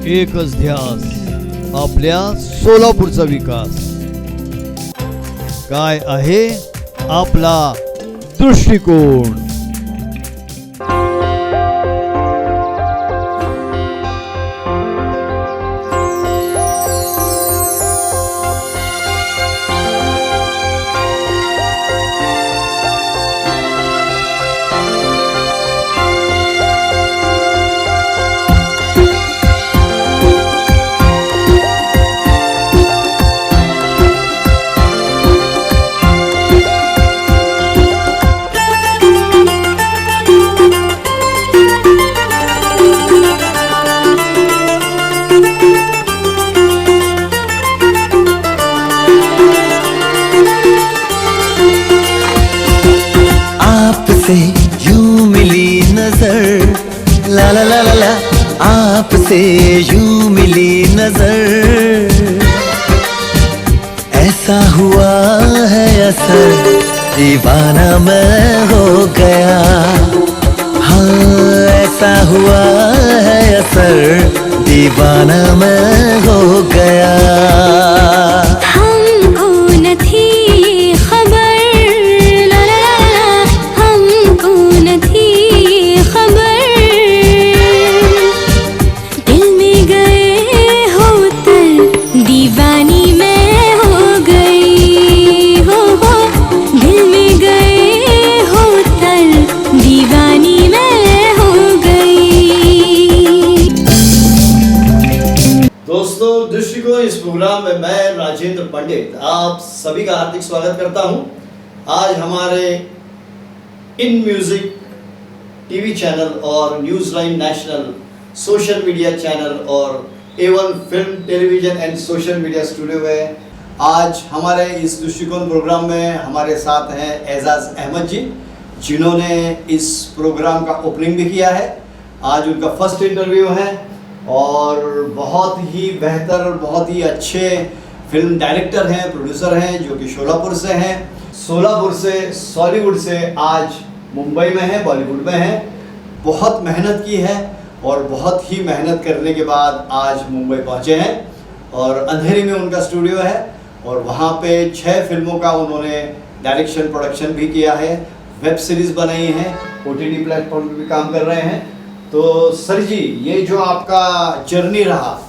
एकच ध्यास आपल्या सोलापूरचा विकास. काय आहे आपला दृष्टिकोन. आपसे यूं मिली नजर, ला ला ला ला ला, आपसे यूं मिली नजर, ऐसा हुआ है असर, दीवाना मैं हो गया. हाँ ऐसा हुआ है असर, दीवाना मैं हो गया. हमको न थी खबर, ला ला ला, हमको न थी खबर, दिल में गए हो तर दीवानी मैं हो गई. हो दिल में गए हो तर दीवानी मैं हो गई. दोस्तों, दृष्टिकोण इस प्रोग्राम में मैं राजेंद्र पंडित आप सभी का हार्दिक स्वागत करता हूं. आज हमारे इन म्यूजिक टीवी चैनल और news line national social media channel और A1 film television and social media studio में आज हमारे इस दृष्टिकोण प्रोग्राम में हमारे साथ हैं एजाज अहमद जी, जिन्होंने इस प्रोग्राम का ओपनिंग भी किया है. आज उनका फर्स्ट इंटरव्यू है और बहुत ही बेहतर और बहुत ही अच्छे फिल्म डायरेक्टर हैं, प्रोड्यूसर हैं, जो कि सोलापुर से हैं. सोलापुर से, सॉलीवुड से आज मुंबई में है, बॉलीवुड में है. बहुत मेहनत की है और बहुत ही मेहनत करने के बाद आज मुंबई पहुंचे हैं और अंधेरी में उनका स्टूडियो है और वहाँ पे 6 फिल्मों का उन्होंने डायरेक्शन प्रोडक्शन भी किया है, वेब सीरीज़ बनाई है, OTT प्लेटफॉर्म पे भी काम कर रहे हैं. तो सर जी, ये जो आपका जर्नी रहा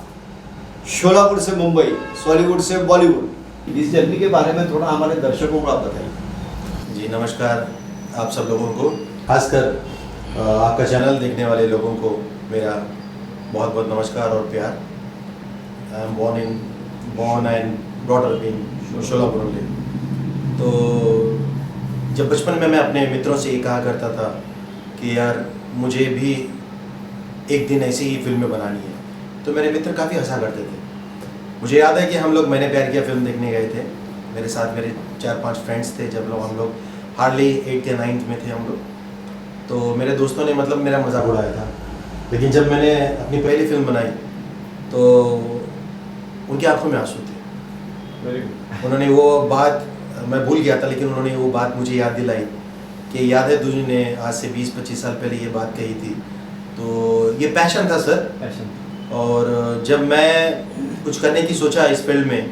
सोलापुर से मुंबई, सॉलीवुड से बॉलीवुड, इस जर्नी के बारे में थोड़ा हमारे दर्शकों को आप बताइए. जी नमस्कार आप सब लोगों को, खासकर आपका चैनल देखने वाले लोगों को मेरा बहुत बहुत नमस्कार और प्यार. I am born and brought up in Solapur only. तो जब बचपन में मैं अपने मित्रों से ये कहा करता था कि यार मुझे भी एक दिन ऐसी ही फिल्में बनानी है, तो मेरे मित्र काफ़ी हंसा करते थे. मुझे याद है कि हम लोग मैंने प्यार किया फिल्म देखने गए थे. मेरे साथ मेरे 4-5 फ्रेंड्स थे. जब हम लोग हार्डली 8th या 9th में थे हम लोग, तो मेरे दोस्तों ने मतलब मेरा मजाक उड़ाया था. लेकिन जब मैंने अपनी पहली फिल्म बनाई तो उनकी आंखों में आंसू थे. उन्होंने वो बात, मैं भूल गया था लेकिन उन्होंने वो बात मुझे याद दिलाई कि याद है तुझे ने आज से 20-25 साल पहले ये बात कही थी. तो ये पैशन था सर. पैशन. और जब मैं कुछ करने की सोचा इस फील्ड में,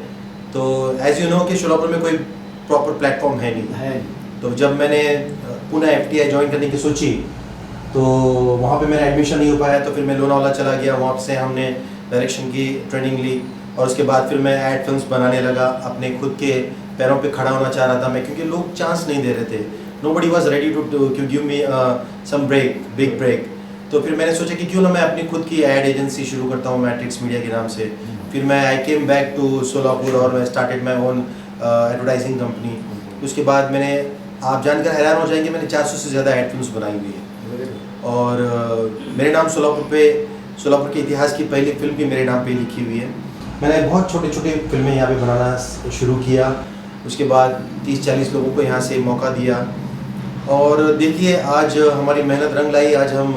तो एज यू नो कि सोलापुर में कोई प्रॉपर प्लेटफॉर्म है नहीं. तो जब मैंने पुणे FTI ज्वाइन करने की सोची तो वहाँ पे मेरा एडमिशन नहीं हो पाया. तो फिर मैं लोनावाला चला गया, वहाँ से हमने डायरेक्शन की ट्रेनिंग ली और उसके बाद फिर मैं एड फिल्म्स बनाने लगा. अपने खुद के पैरों पे खड़ा होना चाह रहा था मैं, क्योंकि लोग चांस नहीं दे रहे थे. Nobody was ready to give me some break, big break. तो फिर मैंने सोचा कि क्यों ना मैं अपनी खुद की एड एजेंसी शुरू करता हूँ मैट्रिक्स मीडिया के नाम से. फिर मैं आई केम बैक टू सोलापुर और मैं started my own advertising company. उसके बाद मैंने, आप जानकर हैरान हो जाएंगे, मैंने 400 से ज़्यादा एड फिल्म्स बनाई हुई है. और मेरे नाम सोलापुर के इतिहास की पहली फिल्म भी मेरे नाम पे लिखी हुई है. मैंने बहुत छोटे छोटे फिल्में यहाँ पे बनाना शुरू किया. उसके बाद 30-40 लोगों को यहाँ से मौका दिया और देखिए आज हमारी मेहनत रंग लाई. आज हम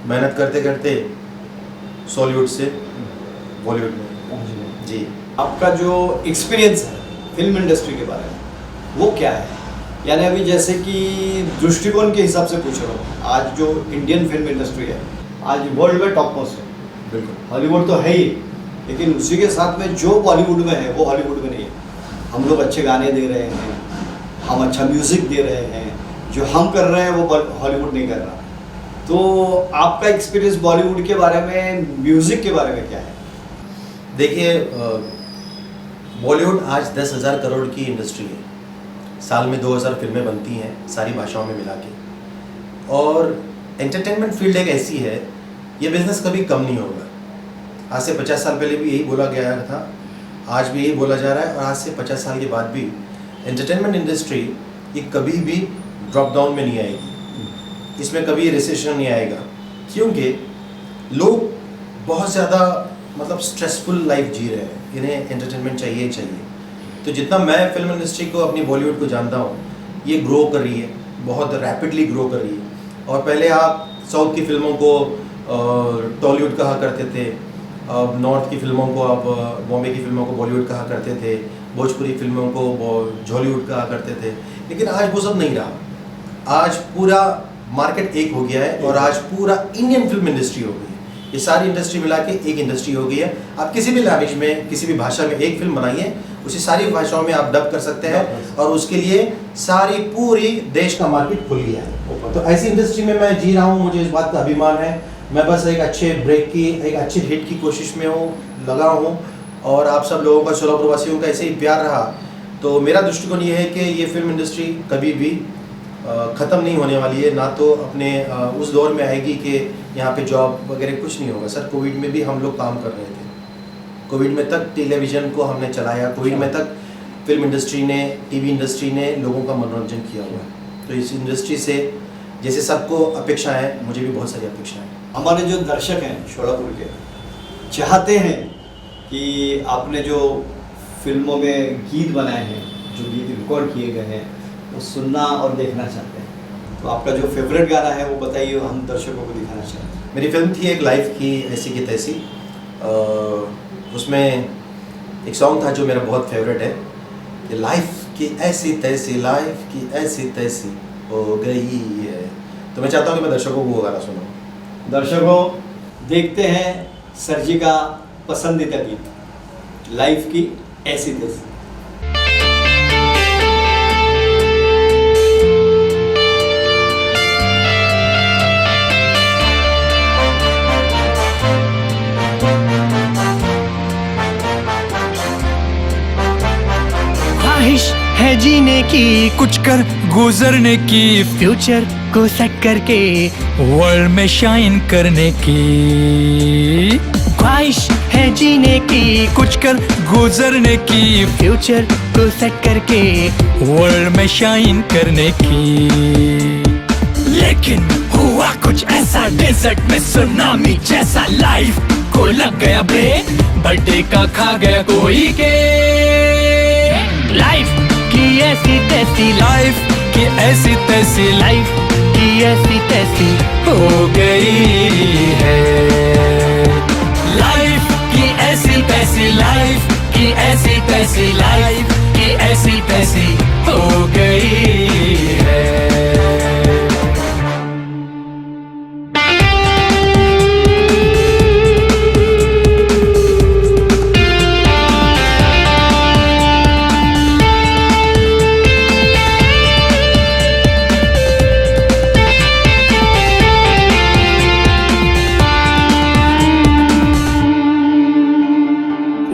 मेहनत करते करते सॉलीवुड से बॉलीवुड में. जी, आपका जो एक्सपीरियंस है फिल्म इंडस्ट्री के बारे में वो क्या है? यानी अभी जैसे कि दृष्टिकोण के हिसाब से पूछ रहा हूँ, आज जो इंडियन फिल्म इंडस्ट्री है आज वर्ल्ड में टॉप मोस्ट है. बिल्कुल। हॉलीवुड तो है ही, लेकिन उसी के साथ में जो बॉलीवुड में है वो हॉलीवुड में नहीं है। हम लोग अच्छे गाने दे रहे हैं, हम अच्छा म्यूज़िक दे रहे हैं, जो हम कर रहे हैं वो हॉलीवुड नहीं कर रहा। तो आपका एक्सपीरियंस बॉलीवुड के बारे में, म्यूज़िक के बारे में क्या है? देखिए, बॉलीवुड आज 10,000 करोड़ की इंडस्ट्री है। साल में 2000 फिल्में बनती हैं सारी भाषाओं में मिला के। और एंटरटेनमेंट फील्ड एक ऐसी है, ये बिज़नेस कभी कम नहीं होगा। आज से 50 साल पहले भी यही बोला गया था, आज भी यही बोला जा रहा है, और आज से 50 साल के बाद भी एंटरटेनमेंट इंडस्ट्री ये कभी भी ड्रॉप डाउन में नहीं आएगी। इसमें कभी रिसेशन नहीं आएगा, क्योंकि लोग बहुत ज़्यादा मतलब स्ट्रेसफुल लाइफ जी रहे हैं, इन्हें एंटरटेनमेंट चाहिए चाहिए। तो जितना मैं फिल्म इंडस्ट्री को, अपनी बॉलीवुड को जानता हूँ, ये ग्रो कर रही है, बहुत रैपिडली ग्रो कर रही है। और पहले आप साउथ की फिल्मों को टॉलीवुड कहा करते थे, अब नॉर्थ की फिल्मों को आप बॉम्बे की फिल्मों को बॉलीवुड कहा करते थे, भोजपुरी फिल्मों को जॉलीवुड कहा करते थे। लेकिन आज वो सब नहीं रहा। आज पूरा मार्केट एक हो गया है, और आज पूरा इंडियन फिल्म इंडस्ट्री हो गई है। ये सारी इंडस्ट्री मिला के एक इंडस्ट्री हो गई है। आप किसी भी लैंग्वेज में, किसी भी भाषा में एक फिल्म बनाइए, उसे सारी भाषाओं में आप डब कर सकते हैं, और उसके लिए सारी पूरी देश का मार्केट खुल गया है। तो ऐसी इंडस्ट्री में मैं जी रहा हूँ, मुझे इस बात का अभिमान है। मैं बस एक अच्छे ब्रेक की, एक अच्छे हिट की कोशिश में हूँ, लगा हूँ। और आप सब लोगों का, सोलह प्रवासियों का ऐसे ही प्यार रहा, तो मेरा दृष्टिकोण ये है कि ये फिल्म इंडस्ट्री कभी भी ख़त्म नहीं होने वाली है। ना तो अपने उस दौर में आएगी कि यहाँ पे जॉब वगैरह कुछ नहीं होगा। सर, कोविड में भी हम लोग काम कर रहे थे। कोविड में तक टेलीविज़न को हमने चलाया, कोविड में तक फिल्म इंडस्ट्री ने, टीवी इंडस्ट्री ने लोगों का मनोरंजन किया हुआ है। तो इस इंडस्ट्री से जैसे सबको अपेक्षा है, मुझे भी बहुत सारी अपेक्षा है। हमारे जो दर्शक हैं शोलापुर के, चाहते हैं कि आपने जो फिल्मों में गीत बनाए हैं, जो गीत रिकॉर्ड किए गए हैं, वो सुनना और देखना चाहते हैं। तो आपका जो फेवरेट गाना है वो बताइए, हम दर्शकों को दिखाना चाहते हैं। मेरी फिल्म थी एक लाइफ की ऐसी की तैसी, उसमें एक सॉन्ग था जो मेरा बहुत फेवरेट है कि लाइफ की ऐसी तैसी, लाइफ की ऐसी तैसी हो गई है। तो मैं चाहता हूँ कि मैं दर्शकों को वो गाना सुनाऊँ। दर्शकों, देखते हैं सर जी का पसंदीदा गीत, लाइफ की ऐसी तैसी। ख्वाहिश है जीने की, कुछ कर गुजरने की, फ्यूचर को सेट करके वर्ल्ड में शाइन करने की। ख्वाहिश है जीने की, कुछ कर गुजरने की, फ्यूचर को सेट करके वर्ल्ड में शाइन करने की। लेकिन हुआ कुछ ऐसा, डेजर्ट में सुनामी जैसा, लाइफ को लग गया ब्रेक, बर्थडे का खा गया कोई के। लाइफ की ऐसी तैसी, लाइफ की ऐसी तैसी, लाइफ की ऐसी तैसी हो गई है। लाइफ की ऐसी तैसी, लाइफ की ऐसी तैसी, लाइफ की ऐसी तैसी हो गई है।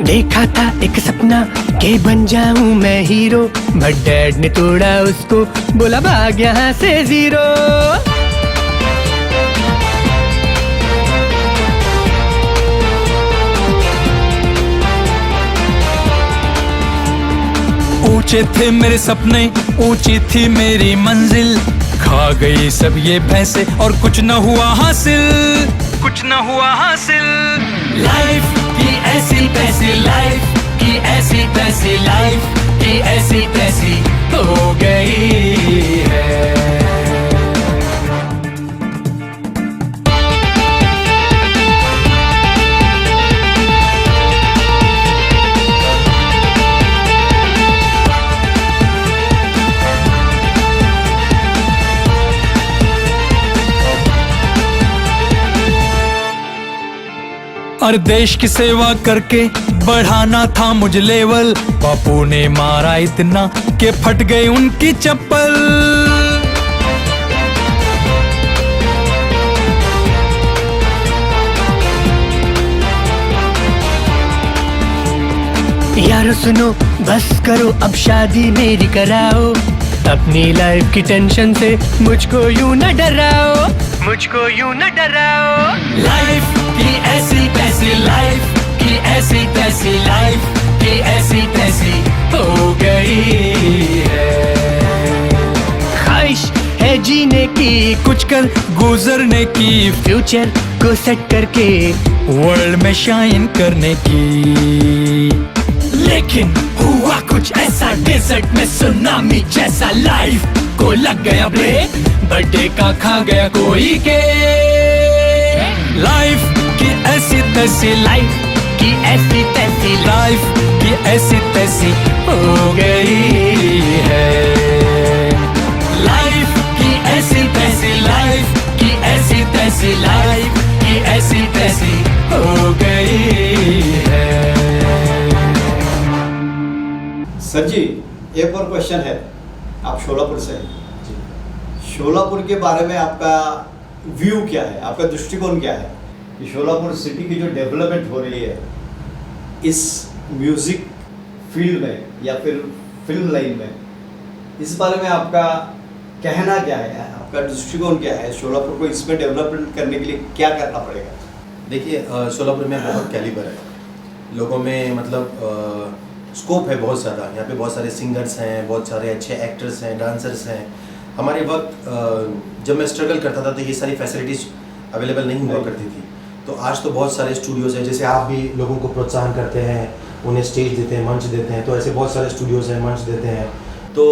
देखा था एक सपना के बन जाऊं मैं हीरो, बट डैड ने तोड़ा उसको, बोला भाग यहाँ से जीरो। ऊंचे थे मेरे सपने, ऊंची थी मेरी मंजिल, खा गई सब ये भैंसे और कुछ न हुआ हासिल, कुछ न हुआ हासिल। लाइफ की ऐसी तैसी, लाइफ की ऐसी तैसी, लाइफ की ऐसी तैसी हो गई है। और देश की सेवा करके बढ़ाना था मुझे लेवल। बापू ने मारा इतना कि फट गई उनकी चप्पल। यारो सुनो बस करो अब शादी मेरी कराओ, अपनी लाइफ की टेंशन से मुझको यूं न डराओ, मुझको यूं न डराओ। लाइफ की ऐसी तैसी, लाइफ की ऐसी तैसी, लाइफ की ऐसी तैसी हो गई है। ख्वाहिश है जीने की, कुछ कर गुजरने की, फ्यूचर को सेट करके वर्ल्ड में शाइन करने की। लेकिन हुआ कुछ ऐसा, डेजर्ट में सुनामी जैसा, लाइफ को लग गया ब्रेक, बर्थडे का खा गया कोई के। लाइफ की ऐसी तैसी, लाइफ की ऐसी तैसी, लाइफ की ऐसी तैसी हो गई है। लाइफ की ऐसी तैसी, लाइफ की ऐसी तैसी, लाइफ की ऐसी तैसी हो गई है। सर जी, एक और क्वेश्चन है। आप शोलापुर से हैं। शोलापुर के बारे में आपका व्यू क्या है, आपका दृष्टिकोण क्या है कि शोलापुर सिटी की जो डेवलपमेंट हो रही है इस म्यूज़िक फील्ड में या फिर फिल्म लाइन में, इस बारे में आपका कहना क्या है, आपका दृष्टिकोण क्या है? शोलापुर को इसमें डेवलपमेंट करने के लिए क्या करना पड़ेगा? देखिए, शोलापुर में बहुत कैलिबर है लोगों में, मतलब स्कोप है बहुत ज़्यादा। यहाँ पे बहुत सारे सिंगर्स हैं, बहुत सारे अच्छे एक्टर्स हैं, डांसर्स हैं। हमारे वक्त जब मैं स्ट्रगल करता था तो ये सारी फैसिलिटीज़ अवेलेबल नहीं हुआ करती थी। तो आज तो बहुत सारे स्टूडियोज़ हैं, जैसे आप भी लोगों को प्रोत्साहन करते हैं, उन्हें स्टेज देते हैं, मंच देते हैं, तो ऐसे बहुत सारे स्टूडियोज़ हैं, मंच देते हैं। तो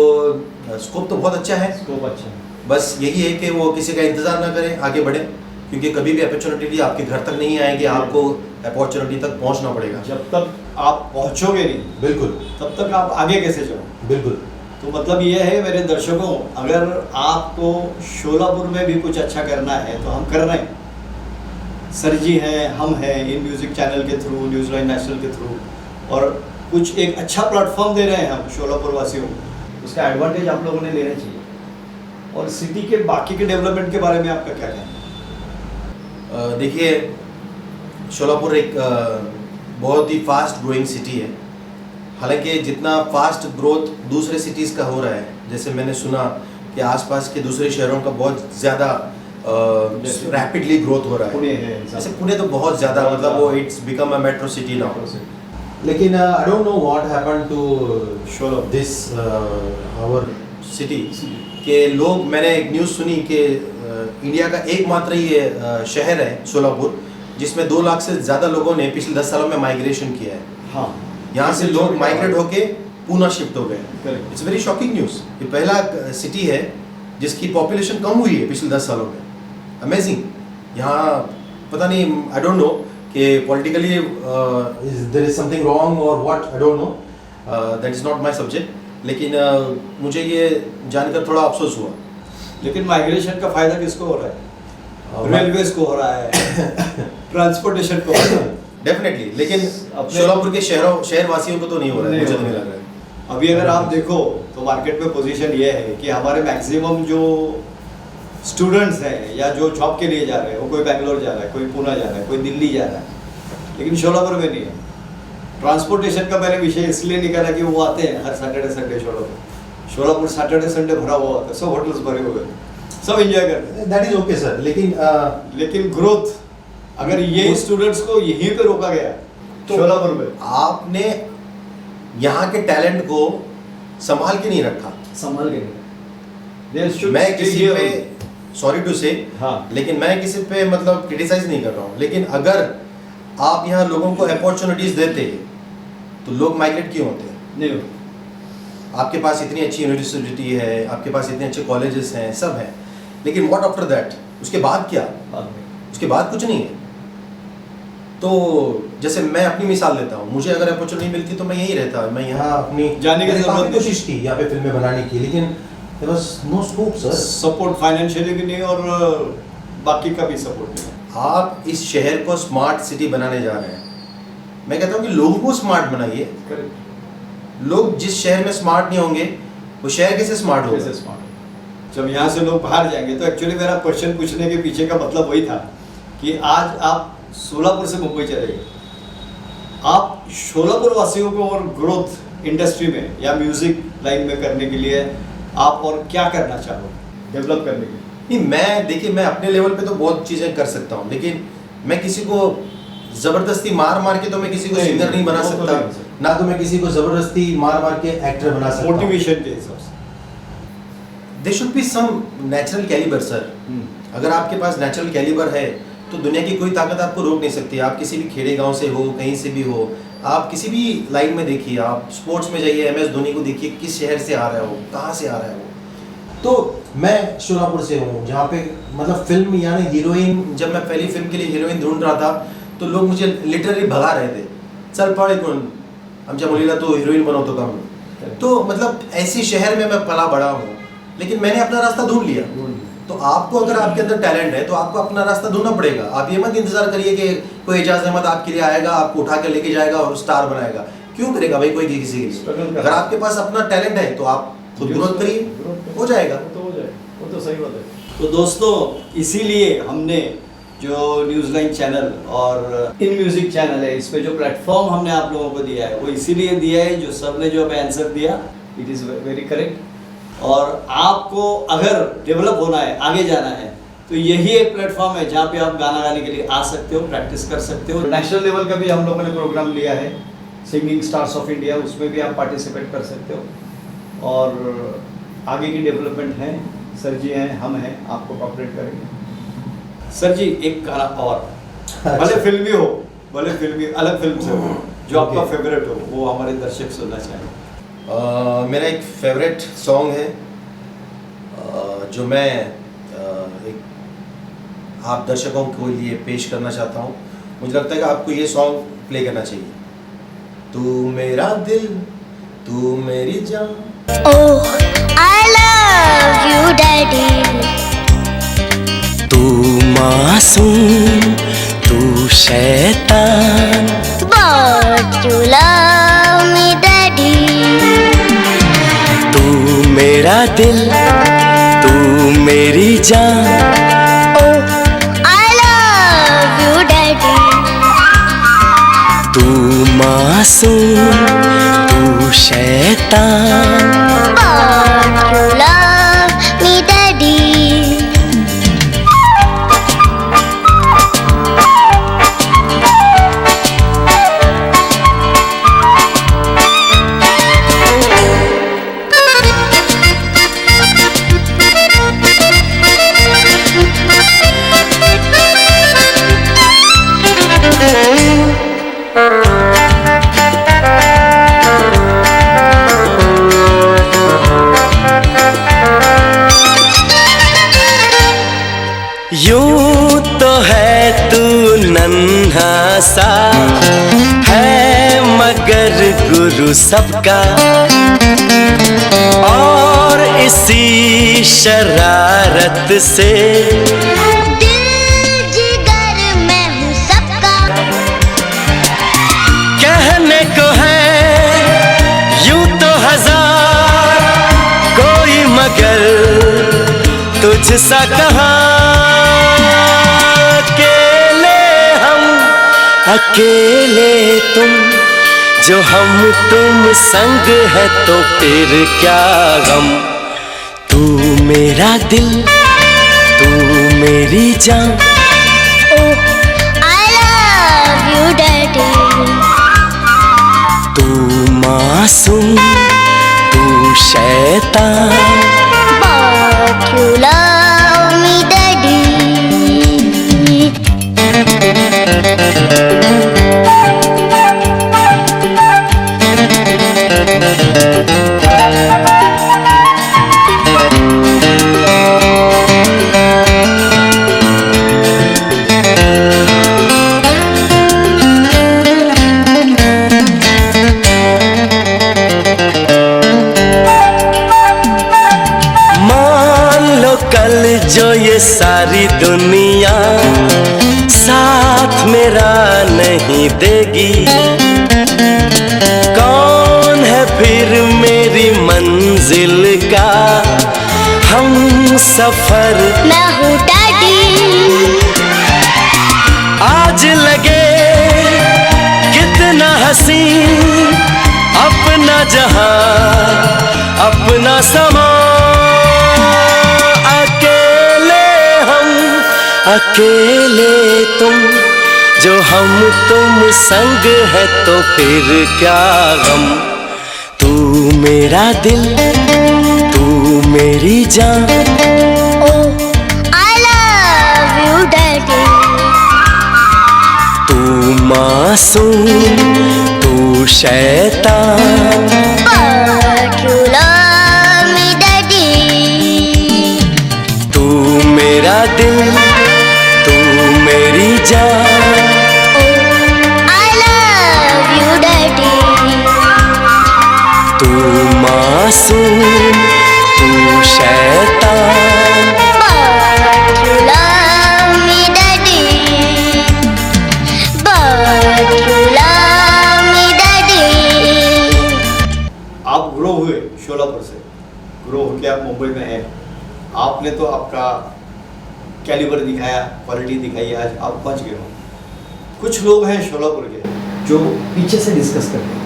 स्कोप तो बहुत अच्छा है। स्कोप अच्छा है, बस यही है कि वो किसी का इंतज़ार ना करें, आगे बढ़ें, क्योंकि कभी भी अपॉर्चुनिटी आपके घर तक नहीं आएगी, आपको अपॉर्चुनिटी तक पहुंचना पड़ेगा। जब तक आप पहुंचोगे नहीं बिल्कुल, तब तक आप आगे कैसे जाओ? बिल्कुल। तो मतलब ये है मेरे दर्शकों, अगर आपको शोलापुर में भी कुछ अच्छा करना है तो हम कर रहे हैं। सर जी हैं, हम हैं, इन म्यूज़िक चैनल के थ्रू, न्यूज़ लाइन नेशनल के थ्रू, और कुछ एक अच्छा प्लेटफॉर्म दे रहे हैं हम शोलापुर वासियों को। उसका एडवांटेज आप लोगों ने लेना चाहिए। और सिटी के बाकी के डेवलपमेंट के बारे में आपका क्या कहना है? देखिए, शोलापुर एक बहुत ही फास्ट ग्रोइंग सिटी है। हालांकि जितना फास्ट ग्रोथ दूसरे सिटीज़ का हो रहा है, जैसे मैंने सुना कि आसपास के दूसरे शहरों का बहुत ज़्यादा रैपिडली ग्रोथ हो रहा पुणे है। है, जैसे पुणे तो बहुत ज़्यादा, बहुत मतलब वो ज़्यादा। It's become a metro city now. लेकिन I don't know what happened to Solapur this our city के लोग। मैंने एक न्यूज़ सुनी कि इंडिया का एकमात्र ये शहर है शोलापुर जिसमें 2 लाख से ज़्यादा लोगों ने पिछले 10 सालों में माइग्रेशन किया है। हाँ, यहाँ से लोग माइग्रेट होके पूना शिफ्ट हो गए। Correct. It's very shocking news. ये पहला सिटी है जिसकी पॉपुलेशन कम हुई है पिछले 10 सालों में। अमेजिंग। यहाँ पता नहीं, आई डोंट नो कि politically there is something wrong और what, I don't know, that is not my subject. लेकिन मुझे ये जानकर थोड़ा अफसोस हुआ। लेकिन माइग्रेशन का फायदा किसको हो रहा है? रेलवेज को हो रहा है, ट्रांसपोर्टेशन को हो रहा है। डेफिनेटली, लेकिन अपने- शोलापुर के शहरवासियों को तो नहीं हो रहा है, मुझे तो नहीं लग रहा है। अभी अगर आप देखो तो मार्केट में पोजीशन ये है कि हमारे मैक्सिमम जो स्टूडेंट्स हैं या जो जॉब के लिए जा रहे हैं, वो कोई बेंगलोर जा रहा है, कोई पुणे जा रहा है, कोई दिल्ली जा रहा है, लेकिन शोलापुर में नहीं है। ट्रांसपोर्टेशन का मैंने विषय इसलिए निकाला कि वो आते हैं हर Saturday Sunday Sholapur Saturday Sunday भरा हुआ होता है, सब होटल्स भरे हुए हैं, सब एंजॉय करते हैं। दैट इज ओके सर, लेकिन ग्रोथ अगर ये स्टूडेंट्स को यहीं पे रोका गया तो शोलापुर में, आपने यहाँ के टैलेंट को संभाल के नहीं रखा। संभाल के नहीं। They should मैं stay किसी here. पे सॉरी टू से, हाँ। लेकिन मैं किसी पे मतलब क्रिटिसाइज नहीं कर रहा हूँ, लेकिन अगर आप यहाँ लोगों को अपॉर्चुनिटीज देते तो लोग माइग्रेट क्यों होते? नहीं हो। आपके पास इतनी अच्छी यूनिवर्सिटी है, आपके पास इतने अच्छे कॉलेजेस हैं, सब हैं, लेकिन व्हाट आफ्टर दैट? उसके बाद क्या? बाद में। उसके बाद कुछ नहीं है। तो जैसे मैं अपनी मिसाल लेता हूँ, मुझे अगर अपॉर्चुनिटी मिलती तो मैं यहीं रहता। मैं यहाँ अपनी जाने की मैंने जरूरत काफी नहीं। कोशिश की यहाँ पे फिल्में बनाने की, लेकिन there was no scope sir. Support financially भी नहीं और बाकी का भी सपोर्ट नहीं। आप इस शहर को स्मार्ट सिटी बनाने जा रहे हैं। मैं कहता हूँ कि लोगों को स्मार्ट बनाइए। लोग जिस शहर में स्मार्ट नहीं होंगे वो शहर कैसे स्मार्ट होगा? कैसे स्मार्ट? जब यहाँ से लोग बाहर जाएंगे तो एक्चुअली मेरा क्वेश्चन पूछने के पीछे का मतलब वही था कि आज आप सोलापुर से मुंबई चले गए, आप सोलापुर वासियों को और ग्रोथ इंडस्ट्री में या म्यूजिक लाइन में करने के लिए आप और क्या करना चाहोगे डेवलप करने के लिए? नहीं, मैं देखिए, मैं अपने लेवल पे तो बहुत चीज़ें कर सकता हूँ, लेकिन मैं किसी को ज़बरदस्ती मार मार के तो मैं किसी को सिंगर नहीं बना सकता, ना तो मैं किसी को ज़बरदस्ती मार मार के एक्टर बना सकता। मोटिवेशन के हिसाब से they should be some natural calibre sir. अगर आपके पास नेचुरल कैलिबर है तो दुनिया की कोई ताकत आपको रोक नहीं सकती। आप किसी भी खेड़े गांव से हो, कहीं से भी हो, आप किसी भी लाइन में देखिए, आप स्पोर्ट्स में जाइए, MS धोनी को देखिए, किस शहर से आ रहा है वो, कहाँ से आ रहा है वो। तो मैं शोलापुर से हूँ, जहाँ पे मतलब फिल्म यानी हीरोइन, जब मैं पहली फिल्म के लिए हीरोइन ढूंढ रहा था तो लोग मुझे लिटरली भगा रहे थे, चल पड़े कौन आमच्या मुलीला तो हीरोइन बनवतो का म्हणून। तो मतलब ऐसे शहर में मैं पला बड़ा हूँ, लेकिन मैंने अपना रास्ता ढूंढ लिया। तो आपको अगर आपके अंदर टैलेंट है तो आपको अपना रास्ता ढूंढना पड़ेगा। आप ये मत इंतजार करिए कि कोई एजाज अहमद आपके लिए आएगा, आपको उठा के लेके जाएगा और स्टार बनाएगा। क्यों करेगा भाई कोई किसी के लिए? अगर आपके पास अपना टैलेंट है तो आप खुद ग्रोथ करिए, हो जाएगा। वो तो सही बात है। तो दोस्तों, इसीलिए हमने जो न्यूज़ लाइन चैनल और इन म्यूजिक चैनल है, इस पे जो प्लेटफॉर्म हमने आप लोगों को दिया है वो इसीलिए दिया है, जो सब ने जो हमें आंसर दिया इट इज़ वेरी करेक्ट। और आपको अगर डेवलप होना है, आगे जाना है, तो यही एक प्लेटफॉर्म है जहाँ पे आप गाना गाने के लिए आ सकते हो, प्रैक्टिस कर सकते हो। नेशनल लेवल का भी हम लोगों ने प्रोग्राम लिया है, सिंगिंग स्टार्स ऑफ इंडिया, उसमें भी आप पार्टिसिपेट कर सकते हो। और आगे की डेवलपमेंट है, सर जी हैं, हम हैं, आपको कॉपरेट करेंगे। सर जी, एक गाना और, भले फिल्मी हो, भले फिल्मी अलग फिल्म से हो, जो आपका फेवरेट हो, वो हमारे दर्शक सुनना चाहेंगे। मेरा एक फेवरेट सॉन्ग है जो मैं एक आप दर्शकों के लिए पेश करना चाहता हूँ। मुझे लगता है कि आपको ये सॉन्ग प्ले करना चाहिए। तू मेरा दिल, तू मेरी जान। Oh, I love you, Daddy. तू मासूम, तू शैतान, But you love me, Daddy. तू मेरा दिल, तू मेरी जान। Oh, I love you, Daddy. तू मासूम, तू शैतान, But you love me, Daddy. यूं तो है तू नन्हा सा, है मगर गुरु सबका, और इसी शरारत से दिल जिगर मैं हूँ सबका। कहने को है यूं तो हजार, कोई मगर तुझसा कहाँ। अकेले तुम, जो हम तुम संग है तो फिर क्या गम। तू मेरा दिल, तू मेरी जान। Oh, I love you, Daddy. तू मासूम, तू शैतान, But you love me, Daddy. मेरा नहीं देगी, कौन है फिर मेरी मंजिल का हम सफर। मैं हूँ डैडी। आज लगे कितना हसी अपना जहां अपना समा, अकेले हम अकेले तुम, जो हम तुम संग है तो फिर क्या गम। तू मेरा दिल, तू मेरी जान, Oh, I love you, Daddy. तू मासूम तू शैतान, But you love me, Daddy. तू मेरा दिल, तू मेरी जान, Oh, I love you, Daddy. तू मासूम तू शैतान, But you love me, Daddy. But you love me, Daddy. आप ग्रो हुए शोलापुर से, ग्रो होके आप मुंबई में हैं। आपने तो आपका कैलिबर दिखाया, क्वालिटी दिखाई, आज आप पहुंच गए हो। कुछ लोग हैं शोलापुर के जो पीछे से डिस्कस करते हैं,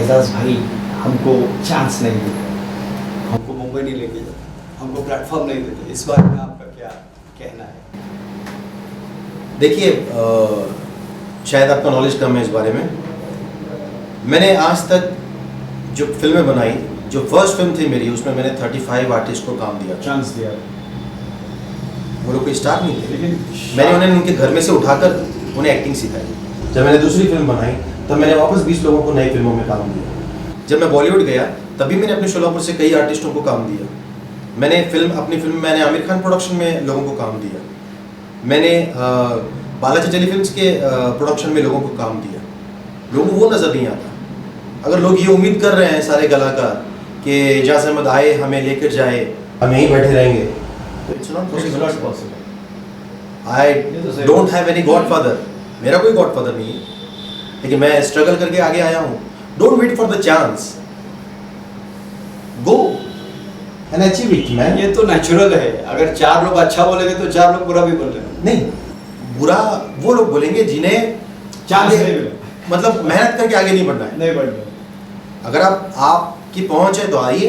एजाज भाई हमको चांस नहीं देते, हमको मुंबई नहीं लेके जाते, हमको प्लेटफॉर्म नहीं देते। इस बारे में आपका क्या कहना है? देखिए, शायद आपका नॉलेज कम है इस बारे में। मैंने आज तक जो फिल्में बनाई, जो फर्स्ट फिल्म थी मेरी, उसमें मैंने 35 आर्टिस्ट को काम दिया। चांस दिया, वो लोग कोई स्टार नहीं थे, लेकिन मैंने उन्हें उनके घर में से उठाकर उन्हें एक्टिंग सिखाई। जब मैंने दूसरी फिल्म बनाई तब मैंने वापस 20 लोगों को नई फिल्मों में काम दिया। जब मैं बॉलीवुड गया तभी मैंने अपने शोलापुर से कई आर्टिस्टों को काम दिया। मैंने अपनी फिल्म मैंने आमिर खान प्रोडक्शन में लोगों को काम दिया। मैंने बालाजी टेलीफिल्म्स के प्रोडक्शन में लोगों को काम दिया। लोगों को वो नज़र नहीं आता। अगर लोग ये उम्मीद कर रहे हैं सारे कलाकार कि एजाज अहमद आए हमें लेकर जाए, हम यहीं बैठे रहेंगे, तो it's not possible. I don't have any godfather, मेरा कोई गॉडफादर नहीं है, लेकिन मैं स्ट्रगल करके आगे आया हूँ। Don't wait for the chance, go and achieve it man. ये तो नेचुरल है। अगर 4 लोग अच्छा बोलेंगे तो 4 लोग बुरा भी बोल रहे हैं। नहीं, बुरा वो लोग बोलेंगे जिन्हें चांस आगे- नहीं मिले, मतलब मेहनत करके आगे नहीं बढ़ना है। नहीं बढ़ रहे। अगर आपकी पहुंच है तो आइए,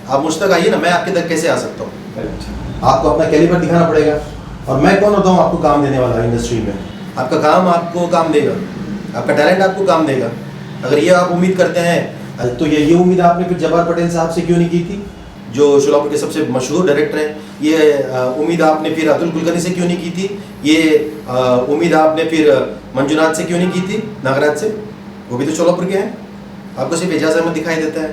आप मुझ तक आइए ना, मैं आपके तक कैसे आ सकता हूँ? करेक्ट। आपको अपना कैलिबर दिखाना पड़ेगा, और मैं कौन होता हूँ आपको काम देने वाला इंडस्ट्री में? आपका काम आपको काम देगा, आपका टैलेंट आपको काम देगा। अगर ये आप उम्मीद करते हैं तो ये उम्मीद आपने फिर जब्बार पटेल साहब से क्यों नहीं की थी, जो शोलापुर के सबसे मशहूर डायरेक्टर हैं? ये उम्मीद आपने फिर अतुल कुलकर्णी से क्यों नहीं की थी? ये उम्मीद आपने फिर मंजुनाथ से क्यों नहीं की थी, नागराज से? वो भी तो शोलापुर के हैं। आपको सिर्फ एजाज अहमद दिखाई देता है।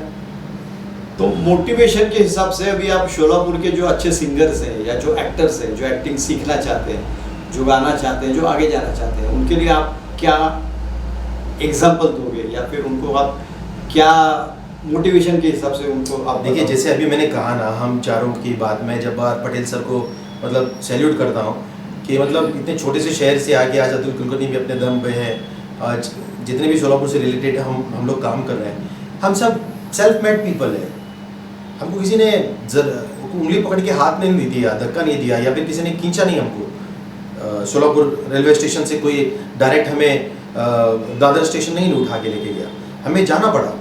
तो मोटिवेशन के हिसाब से अभी आप शोलापुर के जो अच्छे सिंगर्स हैं या जो एक्टर्स हैं, जो एक्टिंग सीखना चाहते हैं, जो गाना चाहते हैं, जो आगे जाना चाहते हैं, उनके लिए आप क्या एग्जाम्पल दोगे, या फिर उनको आप क्या मोटिवेशन के हिसाब से उनको आप देखिए, बताओ? जैसे अभी मैंने कहा ना, हम चारों की बात में जब्बार पटेल सर को मतलब सैल्यूट करता हूँ कि मतलब इतने छोटे से शहर से आके आज अतुल कुलकर्णी भी अपने दम पे हैं। आज जितने भी शोलापुर से रिलेटेड हम लोग काम कर रहे हैं, हम सब सेल्फ मेड पीपल हैं। हमको किसी ने उंगली पकड़ के हाथ नहीं दिया, धक्का नहीं दिया, या फिर किसी ने खींचा नहीं हमको। शोलापुर रेलवे स्टेशन से कोई डायरेक्ट हमें दादर स्टेशन नहीं उठा के लेके गया, हमें जाना पड़ा।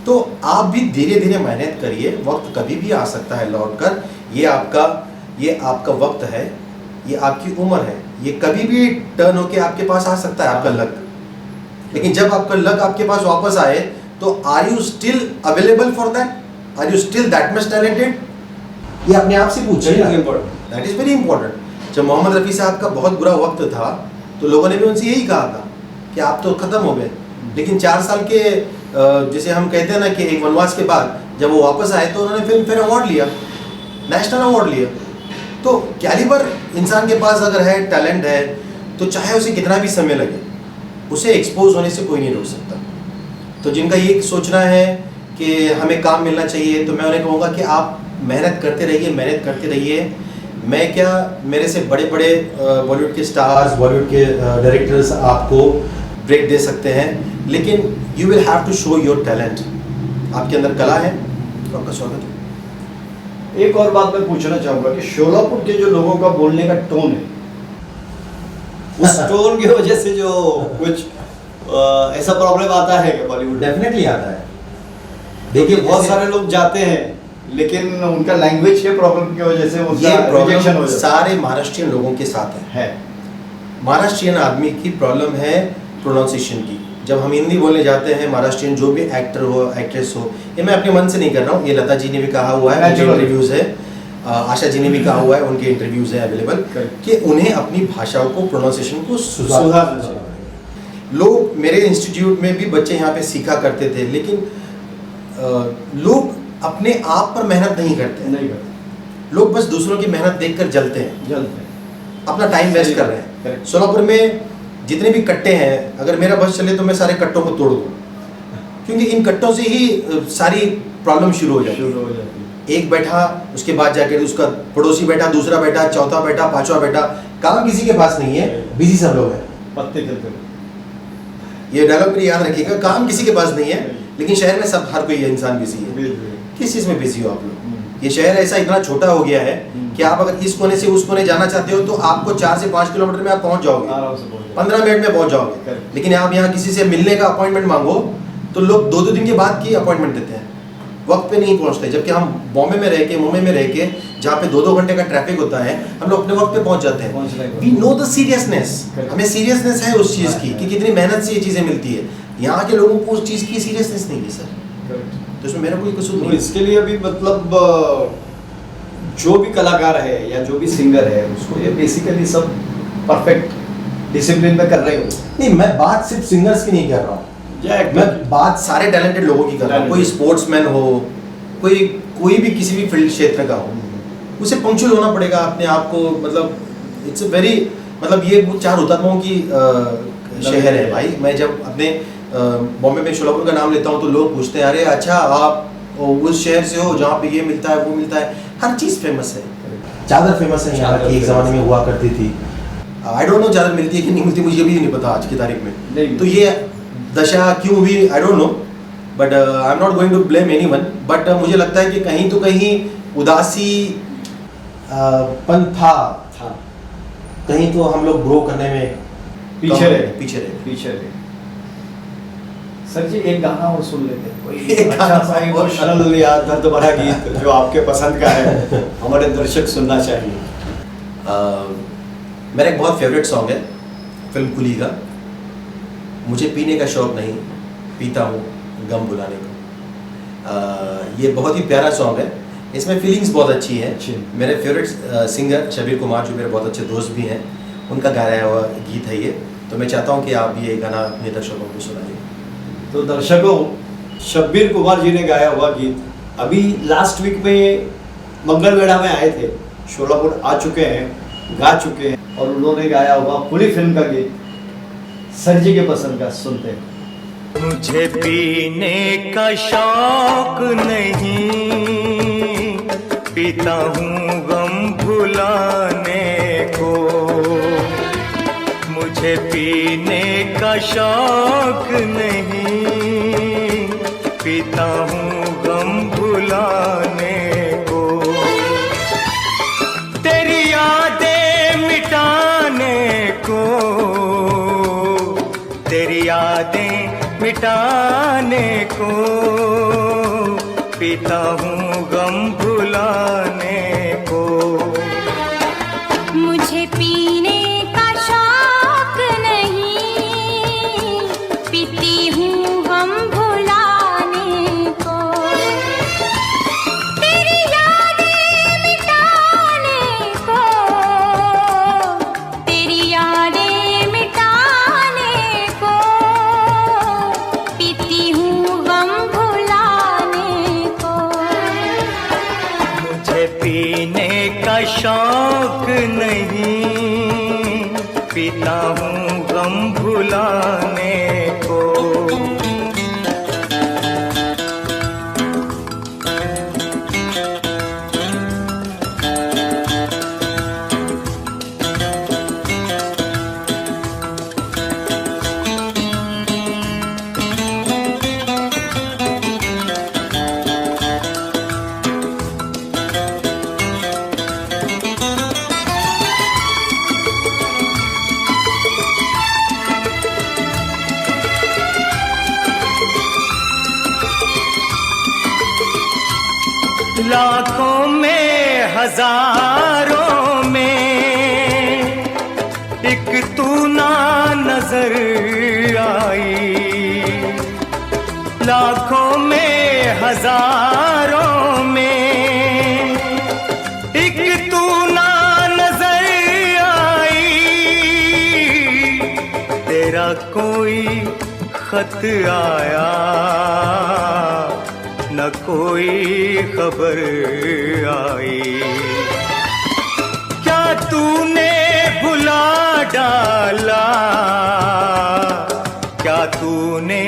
तो आप भी धीरे धीरे मेहनत करिए, वक्त कभी भी आ सकता है लौट कर। ये आपका वक्त है, ये आपकी उम्र है, ये कभी भी टर्न होके आपके पास आ सकता है, आपका लक। लेकिन जब आपका लक आपके पास वापस आए तो are you still available for that? Are you still that much talented? ये अपने आप से पूछिए। That is very important. जब मोहम्मद रफ़ी साहब का बहुत बुरा वक्त था तो लोगों ने भी उनसे यही कहा था कि आप तो खत्म हो गए। लेकिन 4 साल के जिसे हम कहते हैं ना कि एक वनवास के बाद जब वो वापस आए तो उन्होंने फिल्म फेयर अवार्ड लिया, नेशनल अवार्ड लिया। तो कैलिबर इंसान के पास अगर है, टैलेंट है, तो चाहे उसे कितना भी समय लगे, उसे एक्सपोज होने से कोई नहीं रोक सकता। तो जिनका ये सोचना है कि हमें काम मिलना चाहिए, तो मैं उन्हें कहूँगा कि आप मेहनत करते रहिए, मेहनत करते रहिए। मैं क्या, मेरे से बड़े बड़े बॉलीवुड के स्टार्स, बॉलीवुड के डायरेक्टर्स आपको ब्रेक दे सकते हैं, लेकिन you will have to show your talent. आपके अंदर कला है तो आपका स्वागत है। एक और बात मैं पूछना चाहूंगा कि शोलापुर के जो लोगों का बोलने का टोन है, उस टोन की वजह से जो कुछ ऐसा प्रॉब्लम आता है कि बॉलीवुड डेफिनेटली आता है। देखिए बहुत सारे लोग जाते हैं लेकिन उनका लैंग्वेज के प्रॉब्लम की वजह से उनका ये रिजेक्शन हो प्रॉब्लम जाता सारे महाराष्ट्रियन लोगों के साथ है। महाराष्ट्रियन आदमी की प्रॉब्लम है प्रोनाउंसिएशन की। जब हम हिंदी बोलने जाते हैं, महाराष्ट्रियन जो भी एक्टर हो, एक्ट्रेस हो, ये मैं अपने मन से नहीं कर रहा हूँ, ये लता जी ने भी कहा हुआ है, उनके इंटरव्यूज है, आशा जी ने भी कहा हुआ है, उनके इंटरव्यूज है अवेलेबल, कि उन्हें अपनी भाषाओं को, प्रोनाउंसिएशन को सुधारना चाहिए। लोग मेरे इंस्टीट्यूट में भी बच्चे यहाँ पे सीखा करते थे, लेकिन लोग अपने आप पर मेहनत नहीं करते। नहीं करते, लोग बस दूसरों की मेहनत देखकर जलते हैं, जल्द है। अपना टाइम वेस्ट कर रहे हैं। Correct. सोलापुर में जितने भी कट्टे हैं, अगर मेरा बस चले तो मैं सारे कट्टों को तोड़ दूँ, क्योंकि इन कट्टों से ही सारी प्रॉब्लम शुरू हो जाती शुरू है। हो जाती है। एक बैठा, उसके बाद जाकर उसका पड़ोसी बैठा, दूसरा बैठा, चौथा बैठा, पांचवा बैठा, काम किसी के पास नहीं है, बिजी सब लोग हैं। पत्ते चलते हैं। ये डायलॉग मेरी याद रखिएगा, काम किसी के पास नहीं है, लेकिन शहर में सब, हर कोई इंसान बिजी है। बिल्कुल। किस चीज़ में बिजी हो आप लोग? ये शहर ऐसा इतना छोटा हो गया है कि आप अगर इस कोने से उस कोने जाना चाहते हो तो आपको 4 से 5 किलोमीटर में आप पहुंच जाओगे, आराम से पहुंच जाओगे। 15 मिनट में पहुंच जाओगे। Correct. लेकिन आप यहाँ किसी से मिलने का अपॉइंटमेंट मांगो तो लोग 2-2 दिन के बाद की अपॉइंटमेंट देते हैं, वक्त पे नहीं पहुंचते। जबकि हम बॉम्बे में रह के, मुंबई में रह के, जहाँ पे 2-2 घंटे का ट्रैफिक होता है, हम लोग अपने वक्त पे पहुंच जाते पहुंचने हैं। को। We know the seriousness, Correct. हमें सीरियसनेस है उस चीज़ की कि कितनी मेहनत से ये चीज़ें मिलती है। यहाँ के लोगों को उस चीज़ की सीरियसनेस नहीं है सर, Correct. तो इसमें मेरा कोई कसूर तो नहीं है। इसके लिए अभी मतलब जो भी कलाकार है या जो भी सिंगर है, उसको ये बेसिकली सब परफेक्ट डिसिप्लिन में कर रहे हो। नहीं, मैं बात सिर्फ सिंगर्स की नहीं कर रहा हूँ, मैं बात सारे टैलेंटेड लोगों की कर रहा हूँ। कोई स्पोर्ट्समैन हो, कोई भी किसी भी फील्ड क्षेत्र का हो, उसे पंक्चुअल होना पड़ेगा अपने आप को। मतलब इट्स अ वेरी, मतलब ये 4 हुतात्माओं की शहर है भाई। मैं जब अपने बॉम्बे में शोलापुर का नाम लेता हूँ तो लोग पूछते हैं, अरे अच्छा आप उस शहर से हो जहाँ पे ये मिलता है, वो मिलता है, हर चीज़ फेमस है। चादर फेमस है यहाँ की, एक ज़माने में हुआ करती थी। आई डोंट नो चादर मिलती है कि नहीं मिलती, मुझे भी नहीं पता आज की तारीख में। तो ये दशा क्यों हुई, I don't know, but I am not going to blame anyone. But मुझे लगता है कि कहीं तो कहीं उदासी पन था, कहीं तो हम लोग ग्रो करने में पीछे पीछे रहे। सर जी एक गाना और सुन लेते हैं, कोई एक अच्छा गाना सा इमोशनल या दर्द भरा गीत जो आपके पसंद का है, हमारे दर्शक सुनना चाहिए। मेरा एक बहुत फेवरेट सॉन्ग है फिल्म कुली का, मुझे पीने का शौक नहीं, पीता हूँ गम भुलाने को। ये बहुत ही प्यारा सॉन्ग है, इसमें फीलिंग्स बहुत अच्छी है। मेरे फेवरेट सिंगर शबीर कुमार, जो मेरे बहुत अच्छे दोस्त भी हैं, उनका गाया हुआ गीत है ये। तो मैं चाहता हूँ कि आप ये गाना अपने दर्शकों को सुनाइए। तो दर्शकों, शब्बीर कुमार जी ने गाया हुआ गीत अभी लास्ट वीक में मंगलवेढ़ा में आए थे, शोलापुर आ चुके हैं, गा चुके हैं, और उन्होंने गाया हुआ कुली फिल्म का गीत सर जी के पसंद का सुनते हैं। मुझे पीने का शौक नहीं, पीता हूँ गम भुलाने को। मुझे पीने का शौक नहीं, पीता हूँ गम भुलाने को। तेरी यादें मिटाने को, तेरी यादें मिटाने को, पीता हूँ गम भुलाने को। मुझे पीने का शौक नहीं, पीती हूँ गम भुलाने को। तेरी यादें मिटाने को, तेरी यादें मिटाने को, पीती हूँ गम भुलाने को। मुझे पीने का शौक नहीं, पीता हूँ गम भुलाने को। लाखों में हजारों में एक तू ना नजर आई, लाखों में हजारों में एक तू ना नजर आई, तेरा कोई खत आया न कोई खबर आई, क्या तूने भुला डाला, क्या तूने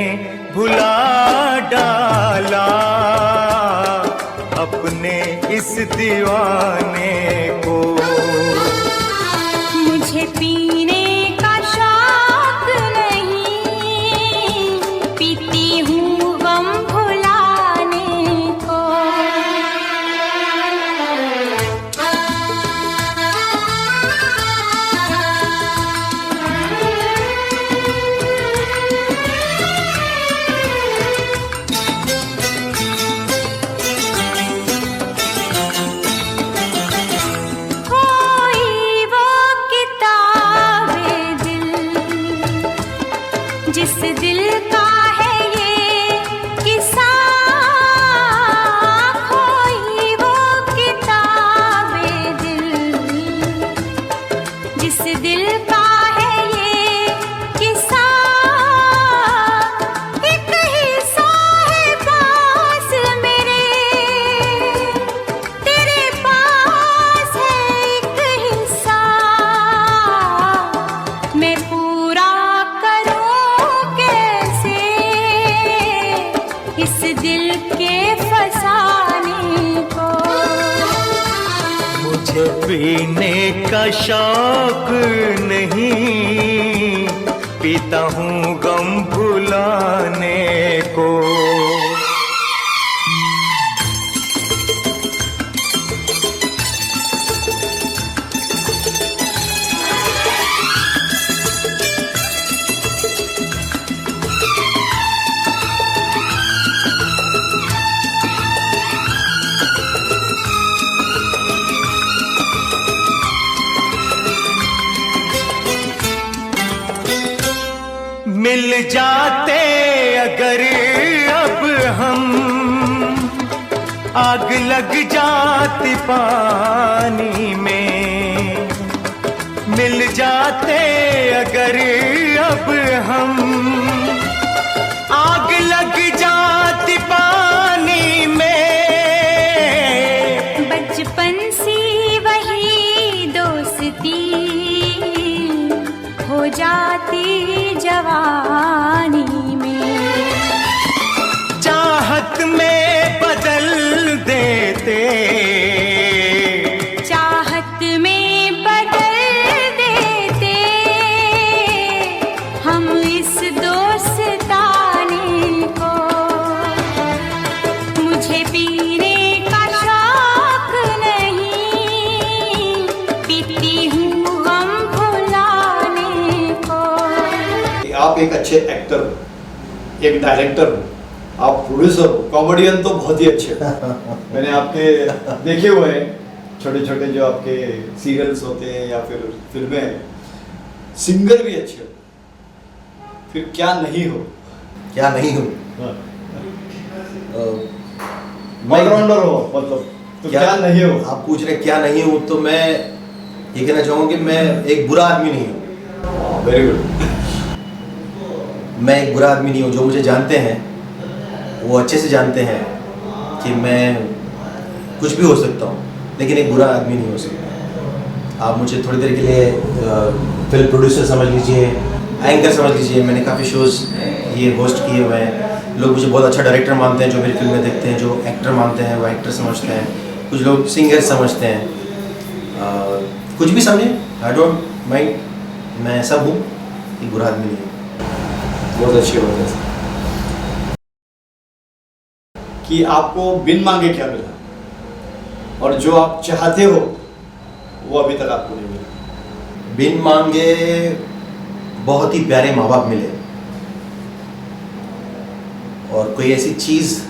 भुला डाला अपने इस दीवाने को। मुझे पीने का शौक नहीं, पीती हूँ गम भुलाने को। खोई वो किताबे दिल, जिस दिल का है ये किस्सा। खोई वो किताबे दिल, जिस दिल का है ये किस्सा। एक हिस्सा है पास मेरे, तेरे पास है एक हिस्सा। मैं पूरा करूं कैसे इस दिल के फसाने को। मुझे पीने का शौक नहीं, पीता हूँ गम भुलाने को। मिल जाते अगर अब हम, आग लग जाती पानी में। मिल जाते अगर अब हम, आग लग जाती पानी में। बचपन सी वही दोस्ती हो जाती जवानी में। चाहत में बदल देते, चाहत में बदल देते हम इस दोस्ताने को। मुझे पीने का शौक नहीं, पीती हूँ गम भुलाने को। आप एक अच्छे एक्टर हो, एक डायरेक्टर हो, आप प्रोड्यूसर हो, कॉमेडियन तो बहुत ही अच्छे हो। मैंने आपके देखे हुए हैं छोटे छोटे जो आपके सीरियल्स होते हैं या फिर फिल्में। सिंगर भी अच्छे हो, फिर क्या नहीं हो? क्या नहीं हूँ? ऑलराउंडर हो मतलब, तो क्या नहीं हो? आप पूछ रहे क्या नहीं हूँ, तो मैं ये कहना चाहूँगा कि मैं एक बुरा आदमी नहीं हूँ। Very good. मैं एक बुरा आदमी नहीं हूँ। जो मुझे जानते हैं वो अच्छे से जानते हैं कि मैं कुछ भी हो सकता हूँ, लेकिन एक बुरा आदमी नहीं हो सकता। आप मुझे थोड़ी देर के लिए फिल्म प्रोड्यूसर समझ लीजिए, एंकर समझ लीजिए। मैंने काफ़ी शोज़ ये होस्ट किए हुए हैं। लोग मुझे बहुत अच्छा डायरेक्टर मानते हैं जो मेरी फिल्में देखते हैं। जो एक्टर मानते हैं वो एक्टर समझते हैं। कुछ लोग सिंगर समझते हैं। कुछ भी समझें, आई डोंट माइंड। मैं सब हूँ, एक बुरा आदमी नहीं हूँ। बहुत अच्छी बात है कि आपको बिन मांगे क्या मिला, और जो आप चाहते हो वो अभी तक आपको नहीं मिला। बिन मांगे बहुत ही प्यारे माँ बाप मिले, और कोई ऐसी चीज़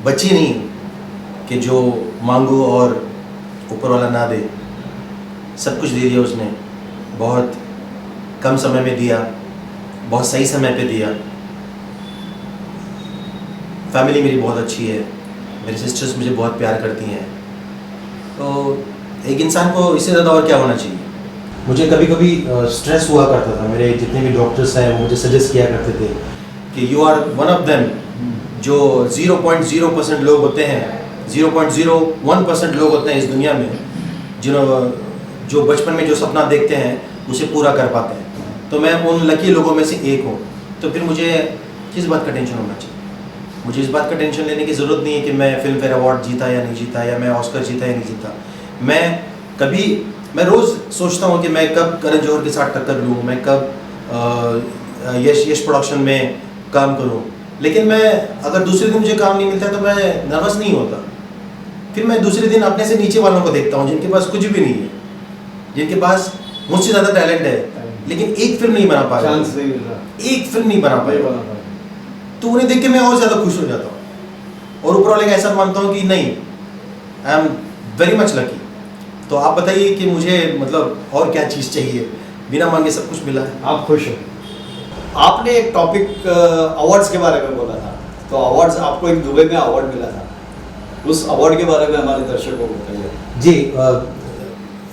बची नहीं कि जो मांगो और ऊपर वाला ना दे, सब कुछ दे दिया उसने, बहुत कम समय में दिया, बहुत सही समय पे दिया। फैमिली मेरी बहुत अच्छी है, मेरी सिस्टर्स मुझे बहुत प्यार करती हैं, तो एक इंसान को इससे ज़्यादा और क्या होना चाहिए। मुझे कभी कभी स्ट्रेस हुआ करता था, मेरे जितने भी डॉक्टर्स हैं वो मुझे सजेस्ट किया करते थे कि you are one of them, जो 0.0% लोग होते हैं, 0.01% लोग होते हैं इस दुनिया में जो बचपन में जो सपना देखते हैं उसे पूरा कर पाते हैं। तो मैं उन लकी लोगों में से एक हूँ। तो फिर मुझे किस बात का टेंशन होना चाहिए? मुझे इस बात का टेंशन लेने की ज़रूरत नहीं है कि मैं फिल्म फेयर अवार्ड जीता या नहीं जीता, या मैं ऑस्कर जीता या नहीं जीता। मैं रोज़ सोचता हूँ कि मैं कब करण जौहर के साथ टक्कर लूँ, मैं कब यश प्रोडक्शन में काम करूँ। लेकिन मैं अगर दूसरे दिन मुझे काम नहीं मिलता तो मैं नर्वस नहीं होता। फिर मैं दूसरे दिन अपने से नीचे वालों को देखता हूँ जिनके पास कुछ भी नहीं है, जिनके पास मुझसे ज़्यादा टैलेंट है, लेकिन एक फिल्म नहीं बना पाया, एक फिल्म नहीं बना पाया। तो उन्हें देख के मैं और ज़्यादा खुश हो जाता हूँ और ऊपर वाले का ऐसा मानता हूँ कि नहीं, I am very much lucky. तो आप बताइए कि मुझे मतलब और क्या चीज़ चाहिए? बिना मांगे सब कुछ मिला है। आप खुश हो। आपने एक टॉपिक अवार्ड्स के बारे में बोला था, तो अवार्ड्स, आपको एक दुबई में अवार्ड मिला था, उस अवार्ड के बारे में हमारे दर्शकों को बताइए। जी,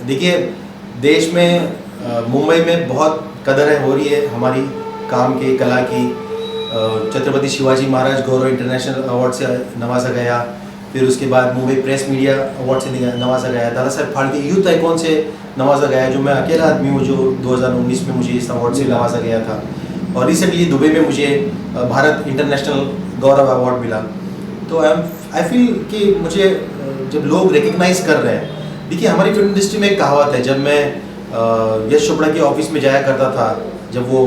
देखिए, देश में मुंबई में बहुत कदर हो रही है हमारी काम की, कला की। छत्रपति शिवाजी महाराज गौरव इंटरनेशनल अवार्ड से नवाजा गया, फिर उसके बाद मुंबई प्रेस मीडिया अवार्ड से नवाजा गया, दादा साहब फाल्के यूथ आइकॉन से नवाजा गया, जो मैं अकेला आदमी हूँ जो 2019 में मुझे इस अवार्ड से नवाजा गया था। और रिसेंटली दुबई में मुझे भारत इंटरनेशनल गौरव अवार्ड मिला। तो आई फील कि मुझे जब लोग रिकग्नाइज कर रहे हैं, देखिए हमारी फिल्म इंडस्ट्री में एक कहावत है, जब मैं यश चोपड़ा के ऑफिस में जाया करता था जब वो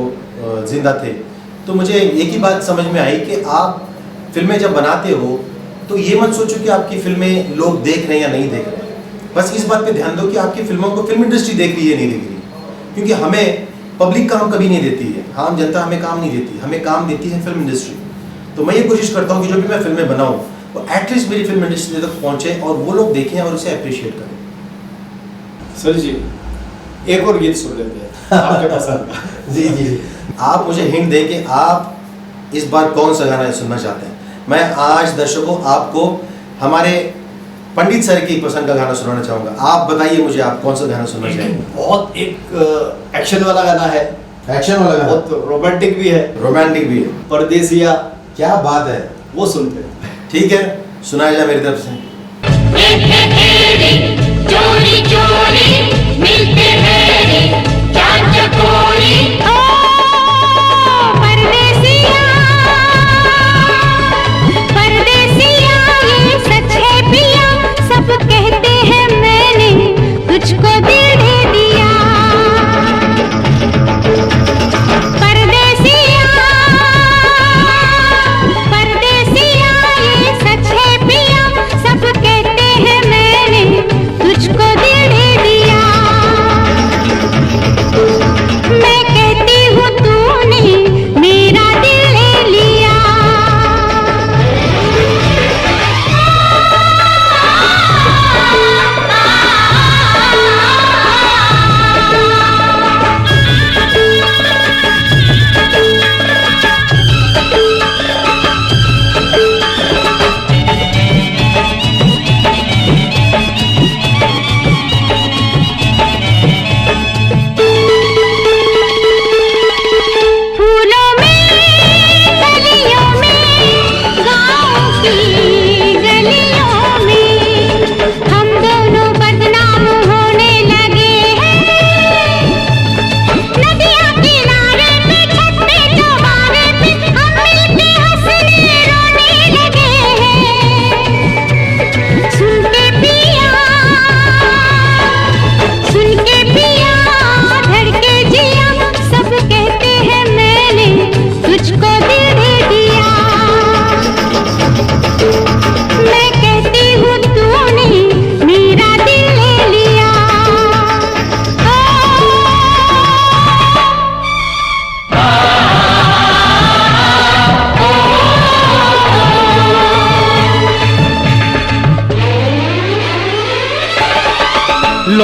जिंदा थे, तो मुझे एक ही बात समझ में आई कि आप फिल्में जब बनाते हो तो ये मत सोचो कि आपकी फिल्में लोग देख रहे हैं या नहीं देख रहे हैं। बस इस बात पे ध्यान दो कि आपकी फिल्मों को फिल्म इंडस्ट्री देख रही है नहीं देख रही, क्योंकि हमें पब्लिक काम कभी नहीं देती है, आम जनता हमें काम नहीं देती, हमें काम देती है फिल्म इंडस्ट्री। तो मैं ये कोशिश करता हूँ कि जो भी मैं फिल्में बनाऊँ वो एटलीस्ट मेरी फिल्म इंडस्ट्री तक पहुँचे और वो लोग देखें और उसे अप्रिशिएट करें। सर जी, एक और गीत सुन लेते हैं आपके पसंद का। जी जी, आप मुझे हिंट दें कि आप इस बार कौन सा गाना सुनना चाहते हैं। मैं आज दर्शकों आपको हमारे पंडित सर की पसंद का गाना सुनाना चाहूँगा। आप बताइए मुझे, आप कौन सा गाना सुनना चाहेंगे? बहुत एक एक्शन वाला गाना है, एक्शन वाला गाना, बहुत रोमांटिक भी है, रोमांटिक भी है, परदेसिया। क्या बात है, वो सुनते हैं। ठीक है, सुनाया जाए मेरी तरफ से। चोरी चोरी मिलते हैं रे चार चकोरी। ओ परदेसिया, परदेसिया ये सच है पिया, सब कहते हैं मैंने तुझको दिल दे दिया। परदेसिया, परदेसिया ये सच है पिया, सब कहते हैं मैंने तुझको दिल दे दिया। मैं कहती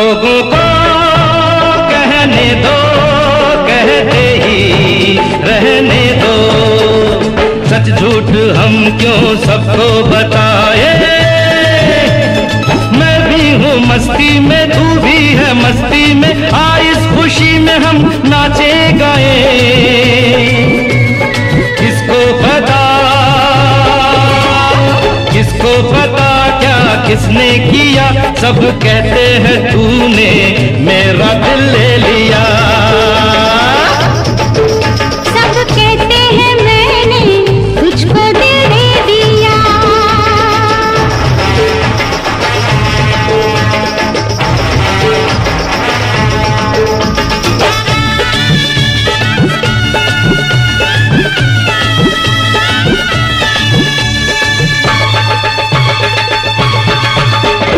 लोगों को कहने दो, कहते ही रहने दो, सच झूठ हम क्यों सबको बताए। मैं भी हूँ मस्ती में, तू भी है मस्ती में, आ इस खुशी में हम नाचे गाए। किसको पता, किसको पता क्या किसने किया, सब कहते हैं तूने मेरा दिल ले लिया। सब कहते हैं मैंने तुझको दिल दे दिया।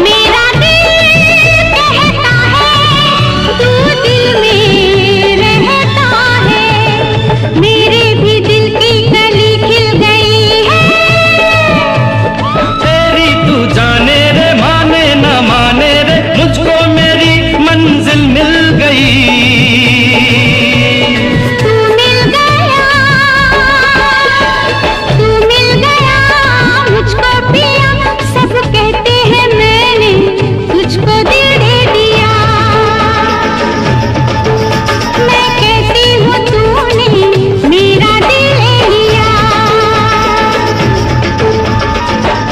मेरा दिल कहता है तू दिल में रहता है, मेरे भी दिल की कली खिल गई है। तेरी तू जाने रे, माने न माने रे, मुझको मेरी मंजिल मिल गई। तू मिल गया, तू मिल गया मुझको पिया, सब कहते हैं मैंने तुझको दिल दे दिया। मैं कहती हूँ तूने मेरा दिल ले लिया।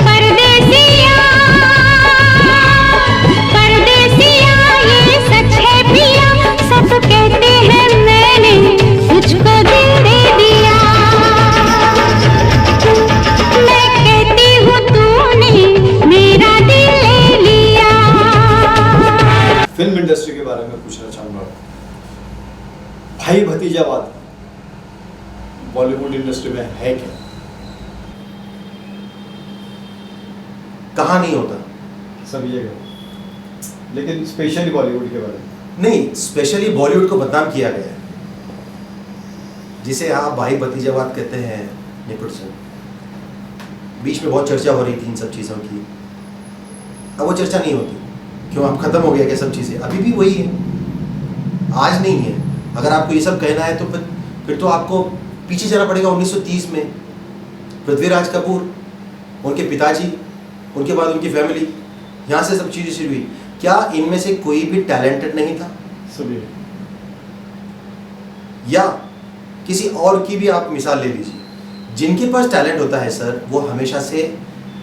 परदेसिया, परदेसिया ये सच है पिया, सब कहते हैं मैंने तुझको दिल दे दिया। मैं कहती हूँ तूने मेरा दिल ले लिया। फिल्म इंडस्ट्री के बारे में पूछना चाहूंगा। भाई भतीजावाद बॉलीवुड इंडस्ट्री में है क्या? कहाँ नहीं होता? सभी जगह, लेकिन स्पेशली बॉलीवुड के बारे में। नहीं, स्पेशली बॉलीवुड को बदनाम किया गया है, जिसे आप भाई भतीजावाद कहते हैं। निकुट सिंह, बीच में बहुत चर्चा हो रही थी इन सब चीज़ों की, अब वो चर्चा नहीं होती। क्यों, अब खत्म हो गया क्या सब चीज़ें? अभी भी वही है, आज नहीं है। अगर आपको ये सब कहना है तो फिर तो आपको पीछे जाना पड़ेगा 1930 में। पृथ्वीराज कपूर, उनके पिताजी, उनके बाद उनकी फैमिली, यहाँ से सब चीज़ें शुरू हुई। क्या इनमें से कोई भी टैलेंटेड नहीं था? सभी। या किसी और की भी आप मिसाल ले लीजिए, जिनके पास टैलेंट होता है सर, वो हमेशा से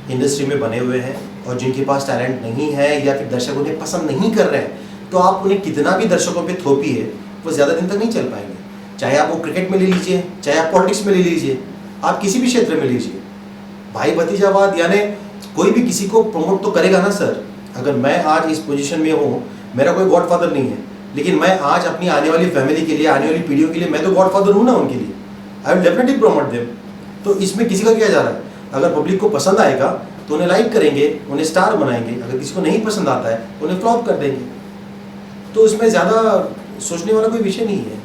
इंडस्ट्री में बने हुए हैं, और जिनके पास टैलेंट नहीं है या फिर दर्शक उन्हें पसंद नहीं कर रहे हैं, तो आप उन्हें कितना भी दर्शकों पे थोपिए, वो ज़्यादा दिन तक नहीं चल पाएंगे। चाहे आप वो क्रिकेट में ले लीजिए, चाहे आप पॉलिटिक्स में ले लीजिए, आप किसी भी क्षेत्र में लीजिए। भाई भतीजावाद यानी कोई भी किसी को प्रमोट तो करेगा ना सर। अगर मैं आज इस पोजीशन में हूँ, मेरा कोई गॉडफादर नहीं है, लेकिन मैं आज अपनी आने वाली फैमिली के लिए, आने वाली पीढ़ियों के लिए मैं तो गॉडफादर हूँ ना उनके लिए। I will definitely promote them. तो इसमें किसी का क्या जा रहा है? अगर पब्लिक को पसंद आएगा तो उन्हें लाइक करेंगे, उन्हें स्टार बनाएंगे। अगर किसी को नहीं पसंद आता है उन्हें फ्लॉप कर देंगे। तो इसमें ज़्यादा सोचने वाला कोई विषय नहीं है।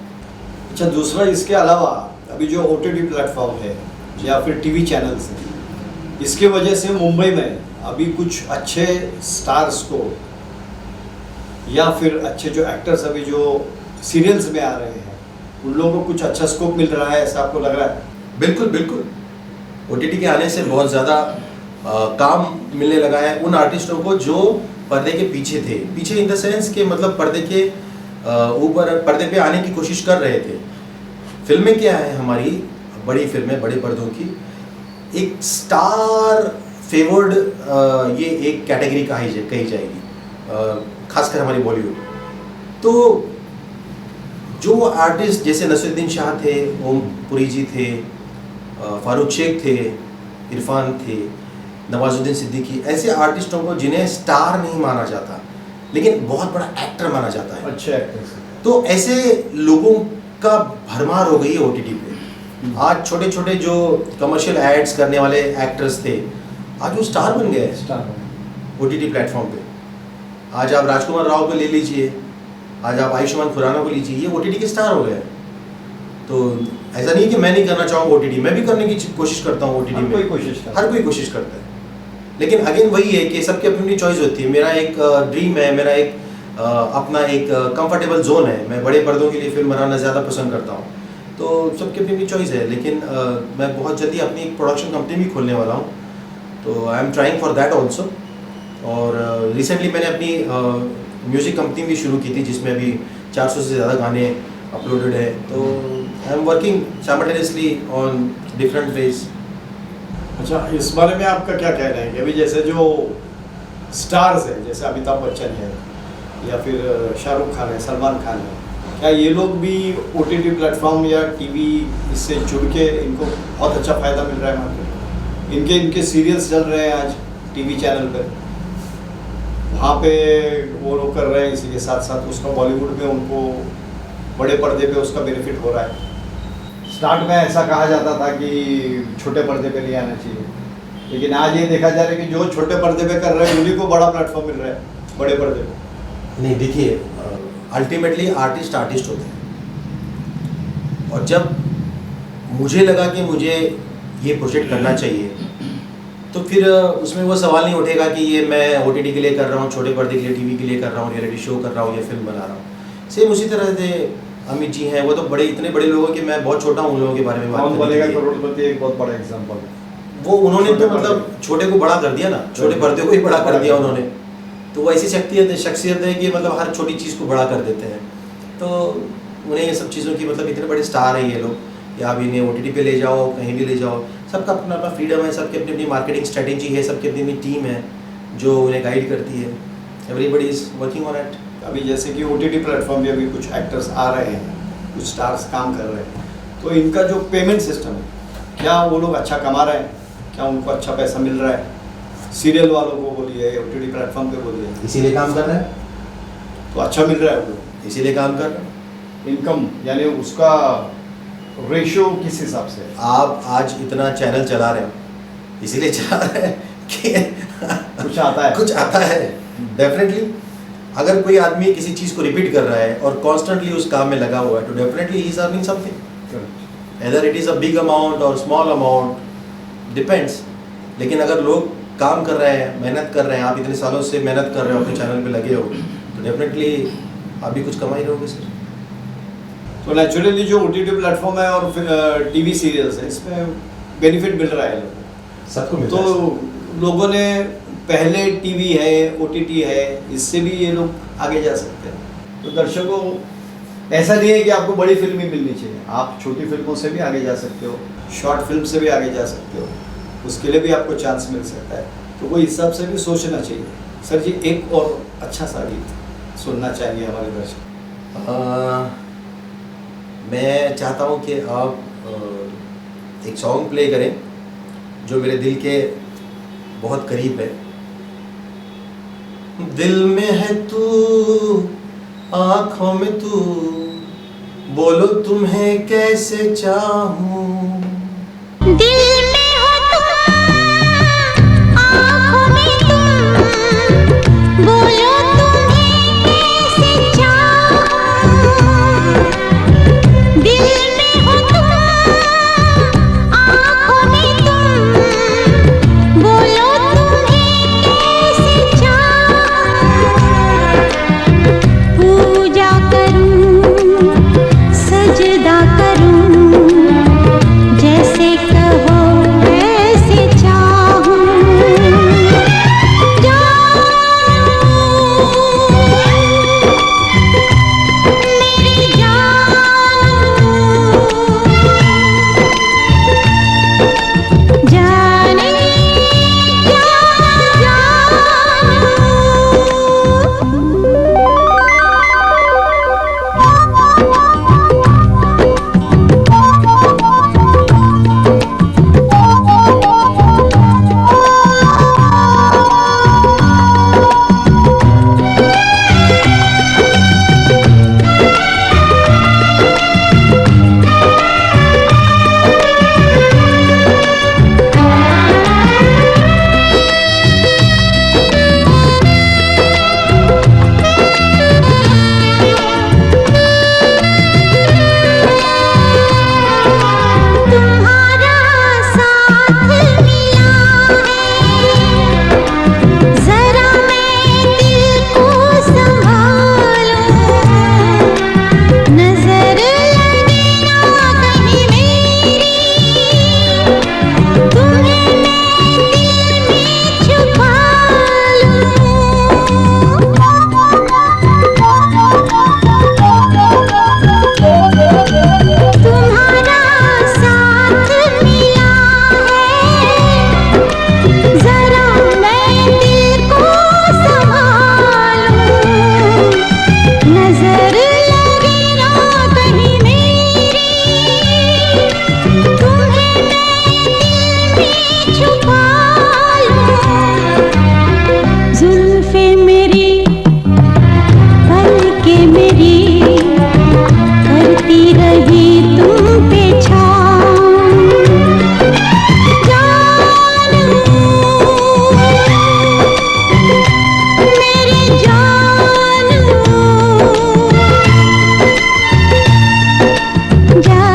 अच्छा, दूसरा इसके अलावा अभी जो OTT प्लेटफॉर्म है या फिर टीवी चैनल्स हैं, इसके वजह से मुंबई में अभी कुछ अच्छे स्टार्स को या फिर अच्छे जो एक्टर्स अभी जो सीरियल्स में आ रहे हैं, उन लोगों को कुछ अच्छा स्कोप मिल रहा है, ऐसा आपको लग रहा है? बिल्कुल बिल्कुल, OTT के आने से बहुत ज़्यादा काम मिलने लगा है उन आर्टिस्टों को जो पर्दे के पीछे थे। पीछे इन द सेंस के मतलब पर्दे के ऊपर, पर्दे पे आने की कोशिश कर रहे थे। फिल्में क्या है, हमारी बड़ी फिल्में, बड़े पर्दों की एक स्टार फेवर्ड ये एक कैटेगरी कही जाएगी, खासकर हमारी बॉलीवुड। तो जो आर्टिस्ट जैसे नसीरुद्दीन शाह थे, ओम पुरी जी थे, फारूक शेख थे, इरफान थे, नवाजुद्दीन सिद्दीकी, ऐसे आर्टिस्टों को जिन्हें स्टार नहीं माना जाता लेकिन बहुत बड़ा एक्टर माना जाता है, अच्छे एक्टर्स। तो ऐसे लोगों का भरमार हो गई है OTT पे। आज छोटे छोटे जो कमर्शियल एड्स करने वाले एक्टर्स थे, आज वो स्टार बन गए स्टार OTT प्लेटफॉर्म पे। आज आप राजकुमार राव को ले लीजिए, आज आप आयुष्मान खुराना को लीजिए, ये OTT के स्टार हो गए। तो ऐसा नहीं है कि मैं नहीं करना चाहूँगा OTT, मैं भी करने की कोशिश करता हूँ OTT में, हर कोई कोशिश करता है। लेकिन अगेन वही है कि सबकी अपनी अपनी चॉइस होती है। मेरा एक ड्रीम है, मेरा एक अपना एक कंफर्टेबल जोन है। मैं बड़े पर्दों के लिए फिल्म बनाना ज़्यादा पसंद करता हूँ, तो सबकी अपनी अपनी चॉइस है। लेकिन मैं बहुत जल्दी अपनी एक प्रोडक्शन कंपनी भी खोलने वाला हूँ, तो I am trying for that also. और रिसेंटली मैंने अपनी म्यूज़िक कंपनी भी शुरू की थी, जिसमें अभी 400 से ज़्यादा गाने अपलोडेड है। तो I am working simultaneously on different ways. अच्छा, इस बारे में आपका क्या कहना है कि अभी जैसे जो स्टार्स हैं, जैसे अमिताभ बच्चन है या फिर शाहरुख खान है, सलमान खान है, क्या ये लोग भी OTT प्लेटफॉर्म या टीवी इससे जुड़ के इनको बहुत अच्छा फ़ायदा मिल रहा है मार्केट? इनके सीरियल्स चल रहे हैं आज टीवी चैनल पर, वहाँ पे वो लोग कर रहे हैं, इसी के साथ साथ उसका बॉलीवुड में उनको बड़े पर्दे पे उसका बेनिफिट हो रहा है। स्टार्ट में ऐसा कहा जाता था कि छोटे पर्दे पे नहीं आना चाहिए, लेकिन आज ये देखा जा रहा है कि जो छोटे पर्दे पे कर रहे हैं उन्हीं को बड़ा प्लेटफॉर्म मिल रहा है बड़े पर्दे पे। नहीं, देखिए, अल्टीमेटली आर्टिस्ट होते हैं, और जब मुझे लगा कि मुझे ये प्रोजेक्ट करना चाहिए, तो फिर उसमें वो सवाल नहीं उठेगा कि ये मैं OTT के लिए कर रहा हूँ, छोटे पर्दे के लिए टीवी के लिए कर रहा हूँ, रियलिटी शो कर रहा हूँ या फिल्म बना रहा हूँ। सेम उसी तरह से अमित जी हैं, वो तो बड़े इतने बड़े लोग हैं कि मैं बहुत छोटा हूँ उन लोगों के बारे में बात करने के लिए। करोड़पति एक बहुत बड़ा एग्जाम्पल है। वो उन्होंने तो मतलब छोटे को बड़ा कर दिया ना, छोटे पर्दे को ही बड़ा कर दिया उन्होंने। तो वो ऐसी शख्सियत है कि मतलब हर छोटी चीज़ को बड़ा कर देते हैं। तो उन्हें ये सब चीज़ों की मतलब इतने बड़े स्टार हैं ये लोग कि आप इन्हें OTT पे ले जाओ, कहीं भी ले जाओ, सबका अपना अपना फ्रीडम है, सबकी अपनी अपनी मार्केटिंग स्ट्रेटेजी है, सबकी अपनी अपनी टीम है जो उन्हें गाइड करती है। Everybody is working on it. अभी जैसे कि OTT प्लेटफॉर्म पे अभी कुछ एक्टर्स आ रहे हैं, कुछ स्टार्स काम कर रहे हैं, तो इनका जो पेमेंट सिस्टम है, क्या वो लोग अच्छा कमा रहे हैं? क्या उनको अच्छा पैसा मिल रहा है? सीरियल वालों को बोलिए, OTT प्लेटफॉर्म पे बोलिए, इसीलिए काम कर रहे हैं, तो अच्छा मिल रहा है वो लोग, इसीलिए काम कर रहे हैं। इनकम यानी उसका रेशियो किस हिसाब से? आप आज इतना चैनल चला रहे हो, इसीलिए चला रहे हैं कि कुछ आता है, कुछ आता है डेफिनेटली। अगर कोई आदमी किसी चीज़ को रिपीट कर रहा है और कॉन्स्टेंटली उस काम में लगा हुआ है, तो definitely he is earning something. Either it is a big amount और स्मॉल अमाउंट, डिपेंड्स। लेकिन अगर लोग काम कर रहे हैं, मेहनत कर रहे हैं, आप इतने सालों से मेहनत कर रहे हो, अपने चैनल पे लगे हो, तो डेफिनेटली आप भी कुछ कमाई रहोगे सर। तो नेचुरली जो OTT प्लेटफॉर्म है और फिर टीवी सीरियल्स है, इसमें बेनिफिट मिल रहा है लोगों को, सबको मिलता तो है। लोगों ने पहले टीवी है, OTT है, इससे भी ये लोग आगे जा सकते हैं। तो दर्शकों, ऐसा नहीं है कि आपको बड़ी फिल्म ही मिलनी चाहिए, आप छोटी फिल्मों से भी आगे जा सकते हो, शॉर्ट फिल्म से भी आगे जा सकते हो, उसके लिए भी आपको चांस मिल सकता है। तो वो हिसाब से भी सोचना चाहिए। सर जी, एक और अच्छा सा गीत सुनना चाहिए हमारे दर्शक। मैं चाहता हूँ कि आप एक सॉन्ग प्ले करें जो मेरे दिल के बहुत करीब है। दिल में है तू, आँखों में तू, बोलो तुम्हें कैसे चाहूं। दिल में हो तुम, आँखों में तुम, बोलो तुम्हें कैसे चाहूं। दिल में हो तुम, आँखों में तुम, बोलो तुम्हें कैसे चाहूं। पूजा करूं, सजदा करूं, जैसे कहो वैसे चाहूं। मेरी जाने जानू।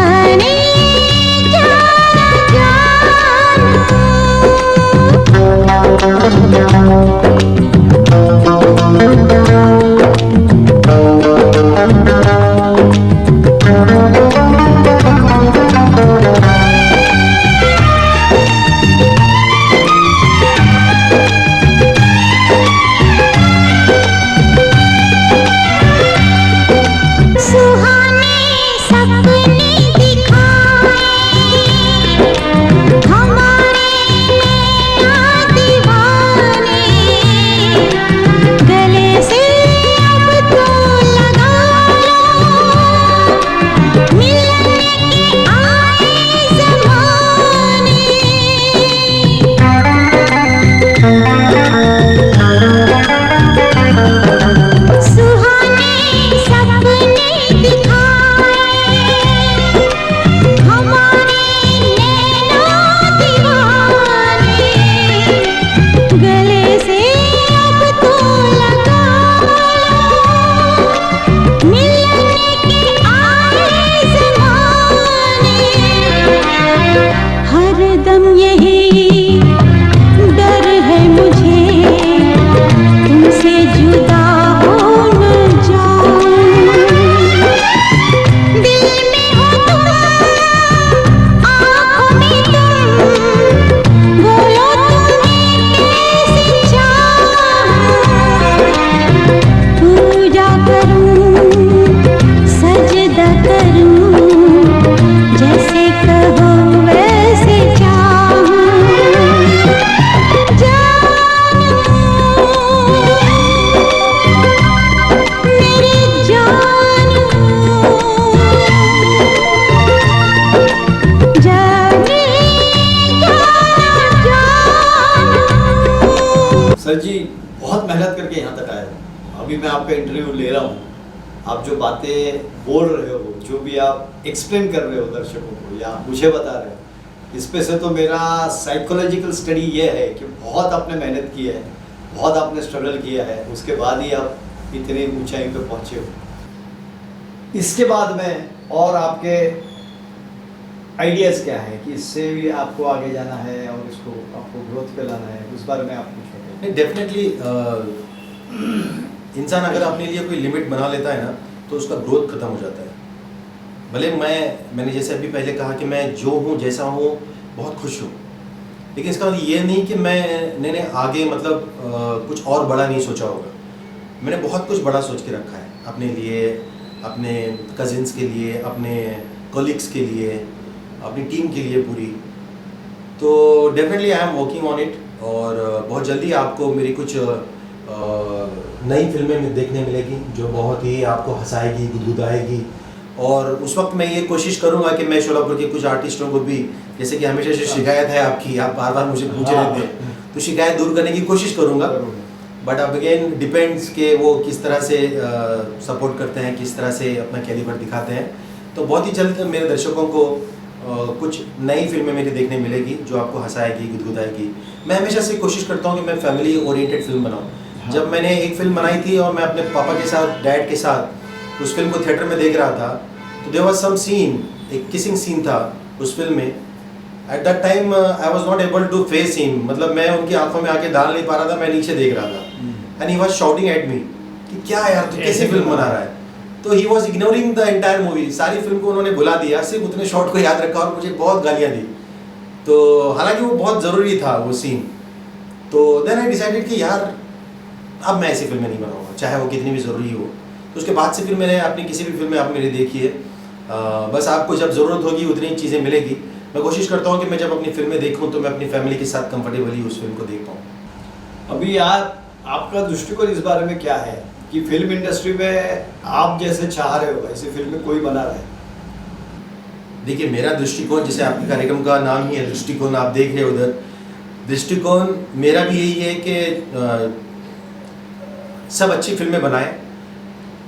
जाने जाना सुहाने सपने दिखाए हमारे नैना दीवाने, गले से अब तो लगा लो, मिलने के आए ज़माने। सुहाने सपने दिखाए हमारे नैना दीवाने, गले से अब तो लगा लो, मिलने के आए ज़माने। हरदम यही डर है मुझे, तुमसे जुदा हो न जाऊं। दिल में हो तुम, आँखों में तुम, बोलो तुम्हें कैसे चाहूं। पूजा करूं, सजदा करूं, जैसे कहो वैसे चाहूं। मेरी जानू जाने जानू। सर जी बहुत मेहनत करके यहाँ तक आए हो। अभी मैं आपका इंटरव्यू ले रहा हूँ, आप जो बातें बोल रहे हो, जो भी आप एक्सप्लेन कर रहे हो दर्शकों को या मुझे बता रहे हो, इस पे से तो मेरा साइकोलॉजिकल स्टडी ये है कि बहुत आपने मेहनत की है, बहुत आपने स्ट्रगल किया है, उसके बाद ही आप इतनी ऊंचाई पे पहुँचे हो। इसके बाद में और आपके आइडियाज़ क्या है कि इससे भी आपको आगे जाना है और इसको आपको ग्रोथ पे लाना है, उस बारे में आप कुछ बताइए। नहीं, डेफिनेटली इंसान अगर अपने लिए कोई लिमिट बना लेता है ना तो उसका ग्रोथ खत्म हो जाता है। भले मैंने जैसे अभी पहले कहा कि मैं जो हूँ जैसा हूँ बहुत खुश हूँ, लेकिन इसका मतलब ये नहीं कि मैंने आगे मतलब कुछ और बड़ा नहीं सोचा होगा। मैंने बहुत कुछ बड़ा सोच के रखा है अपने लिए, अपने कजिन्स के लिए, अपने कोलिग्स के लिए, अपनी टीम के लिए पूरी। तो definitely I am working on it और बहुत जल्दी आपको मेरी कुछ नई फिल्में देखने मिलेगी जो बहुत ही आपको हंसाएगी, गुदगुदाएगी। और उस वक्त मैं ये कोशिश करूंगा कि मैं शोलापुर के कुछ आर्टिस्टों को भी, जैसे कि हमेशा से शिकायत है आपकी, आप बार बार मुझे पूछे रहते हैं, तो शिकायत दूर करने की कोशिश करूंगा। बट अब अगेन डिपेंड्स कि वो किस तरह से सपोर्ट करते हैं, किस तरह से अपना कैलिबर दिखाते हैं। तो बहुत ही जल्द मेरे दर्शकों को कुछ नई फिल्में मेरी देखने मिलेगी जो आपको हंसाएगी, गुदगुदाएगी। मैं हमेशा से कोशिश करता हूँ कि मैं फैमिली ओरिएंटेड फिल्म बनाऊँ। जब मैंने एक फिल्म बनाई थी और मैं अपने पापा के साथ, डैड के साथ उस फिल्म को थिएटर में देख रहा था, तो देयर वाज सम सीन, एक किसिंग सीन था उस फिल्म में। At that time I was not able to face him, मतलब मैं उनकी आंखों में आके डाल नहीं पा रहा था, मैं नीचे देख रहा था। And he was shouting at me कि क्या यार तू कैसी फिल्म बना रहा है। तो he was ignoring the entire movie, सारी फिल्म को उन्होंने भुला दिया, सिर्फ उतने शॉट को याद रखा और मुझे बहुत गालियाँ दी। तो हालांकि वो बहुत ज़रूरी था वो सीन। तो देन आई डिसाइडेड कि यार अब मैं ऐसी फिल्में नहीं बनाऊंगा, चाहे वो कितनी भी ज़रूरी हो। तो उसके बाद से फिर मैंने अपनी किसी भी फिल्म में आप मेरी देखी है, बस आपको जब ज़रूरत होगी उतनी चीज़ें मिलेगी। मैं कोशिश करता हूँ कि मैं जब अपनी फिल्में देखूँ तो मैं अपनी फैमिली के साथ कंफर्टेबली उस फिल्म को देख पाऊँ। अभी आपका दृष्टिकोण इस बारे में क्या है कि फिल्म इंडस्ट्री में आप जैसे चाह रहे हो ऐसी फिल्में कोई बना रहा है? देखिए मेरा दृष्टिकोण, जैसे आपके कार्यक्रम का नाम ही है दृष्टिकोण, आप देख रहे हो उधर, दृष्टिकोण मेरा भी यही है कि सब अच्छी फिल्में बनाएं,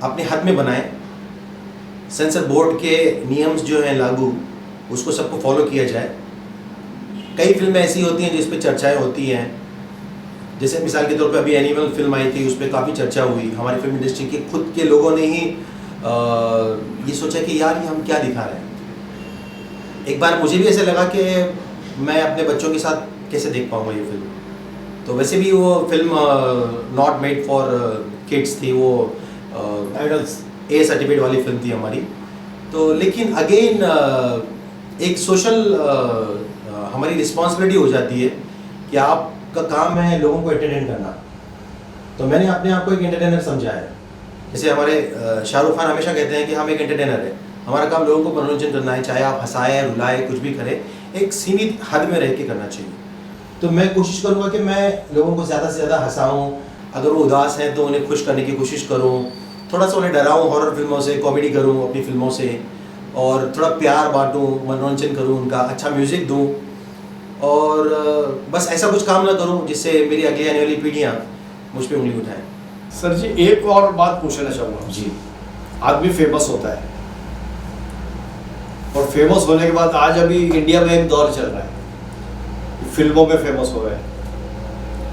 अपने हद में बनाएं, सेंसर बोर्ड के नियम्स जो हैं लागू, उसको सबको फॉलो किया जाए। कई फिल्में ऐसी होती हैं जिस पे चर्चाएं होती हैं, जैसे मिसाल के तौर पे अभी एनिमल फिल्म आई थी, उस पर काफ़ी चर्चा हुई। हमारी फिल्म इंडस्ट्री के खुद के लोगों ने ही ये सोचा कि यार ये हम क्या दिखा रहे हैं। एक बार मुझे भी ऐसे लगा कि मैं अपने बच्चों के साथ कैसे देख पाऊँगा ये फिल्म। तो वैसे भी वो film not made for kids थी, वो आइडल्स ए सर्टिफिकेट वाली फिल्म थी हमारी। तो लेकिन अगेन एक सोशल हमारी रिस्पॉन्सिबिलिटी हो जाती है कि आपका काम है लोगों को एंटरटेन करना। तो मैंने अपने आप को एक एंटरटेनर समझा है। जैसे हमारे शाहरुख खान हमेशा कहते हैं कि हम एक एंटरटेनर है, हमारा काम लोगों को मनोरंजन करना है, चाहे आप हंसाए रुलाए कुछ भी करें, एक सीमित हद में रह के करना चाहिए। तो मैं कोशिश करूँगा कि मैं लोगों को ज़्यादा से ज़्यादा हंसाऊँ, अगर वो उदास हैं तो उन्हें खुश करने की कोशिश करूँ, थोड़ा सा उन्हें डराऊँ हॉरर फिल्मों से, कॉमेडी करूँ अपनी फिल्मों से, और थोड़ा प्यार बांटूँ, मनोरंजन करूँ उनका, अच्छा म्यूज़िक दूँ, और बस ऐसा कुछ काम ना करूँ जिससे मेरी अगली आने वाली पीढ़ियाँ मुझ पर उंगली उठाएँ। सर जी एक और बात पूछना चाहूँगा जी। आदमी फेमस होता है और फेमस होने के बाद आज अभी इंडिया में एक दौर चल रहा है, फिल्मों में फेमस हो गए,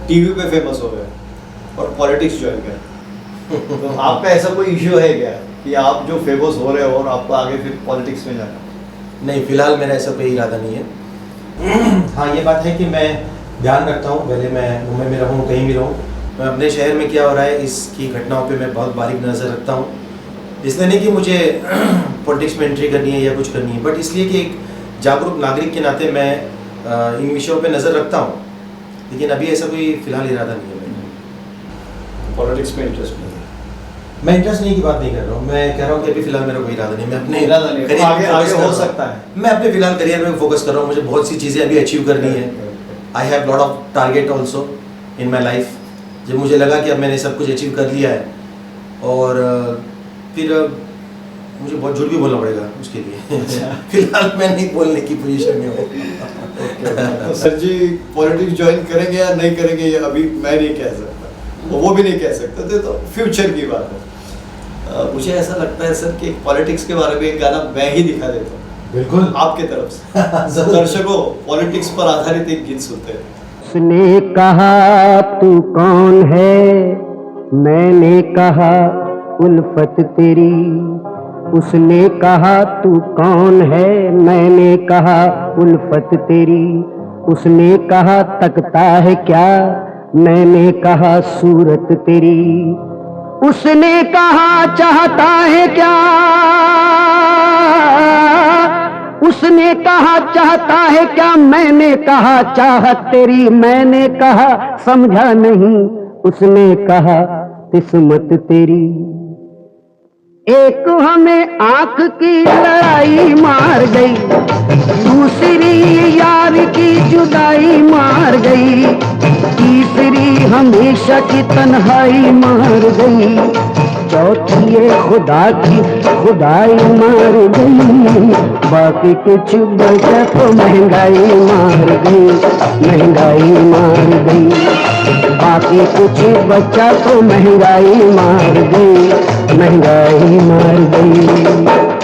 टीवी पे फेमस हो गए और पॉलिटिक्स ज्वाइन कर। तो आपका ऐसा कोई इश्यू है क्या कि आप जो फेमस हो रहे हो और आपको आगे फिर पॉलिटिक्स में जाना? नहीं, फिलहाल मेरा ऐसा कोई इरादा नहीं है। हाँ, ये बात है कि मैं ध्यान रखता हूँ, भले मैं मुंबई में रहूँ कहीं भी रहूँ, मैं अपने शहर में क्या हो रहा है इसकी घटनाओं पे मैं बहुत बारीक नज़र रखता हूँ। इसलिए नहीं कि मुझे पॉलिटिक्स में एंट्री करनी है या कुछ करनी है, बट इसलिए कि एक जागरूक नागरिक के नाते मैं इन विषयों पे नज़र रखता हूँ। लेकिन अभी ऐसा कोई फिलहाल इरादा नहीं है मेरा। पॉलिटिक्स में इंटरेस्ट नहीं है? मैं इंटरेस्ट नहीं की बात नहीं कर रहा हूँ, मैं कह रहा हूँ कि अभी फिलहाल मेरा कोई इरादा नहीं, मैं अपने इरादा नहीं, करियर आगे में आगे focus कर हो रहा हूँ। सकता है। मैं अपने फिलहाल करियर में फोकस कर रहा हूँ, मुझे बहुत सी चीज़ें अभी अचीव करनी है। I have lot of target also in my life. जब मुझे लगा कि अब मैंने सब कुछ अचीव कर लिया है, और फिर मुझे बहुत झूठ भी बोलना पड़ेगा उसके लिए। फिलहाल मैं नहीं बोलने की पोजीशन में हूँ। तो सर जी पॉलिटिक्स ज्वाइन करेंगे या नहीं करेंगे ये अभी मैं नहीं कह सकता, वो भी नहीं कह सकते थे, तो फ्यूचर की बात है। मुझे ऐसा लगता है सर कि पॉलिटिक्स के बारे में एक गाना मैं ही दिखा देता हूँ बिल्कुल आपके तरफ से। दर्शकों पॉलिटिक्स पर आधारित एक गीत सुनते हैं। उसने कहा तू कौन है, मैंने कहा उल्फत तेरी। उसने कहा तू कौन है, मैंने कहा उल्फत तेरी। उसने कहा तकता है क्या, मैंने कहा सूरत तेरी। उसने कहा चाहता है क्या, उसने कहा चाहता है क्या, मैंने कहा चाहत तेरी। मैंने कहा समझा नहीं, उसने कहा किस्मत तेरी। एक हमें आंख की लड़ाई मार गई, दूसरी यार की जुदाई मार गई, तीसरी हमेशा की तन्हाई मार गई, चौथी ये खुदा की खुदाई मार गई। बाकी कुछ बचा तो महंगाई मार गई, महंगाई मार गई। बाकी कुछ बचा तो महंगाई मार गई, महंगाई मार गई।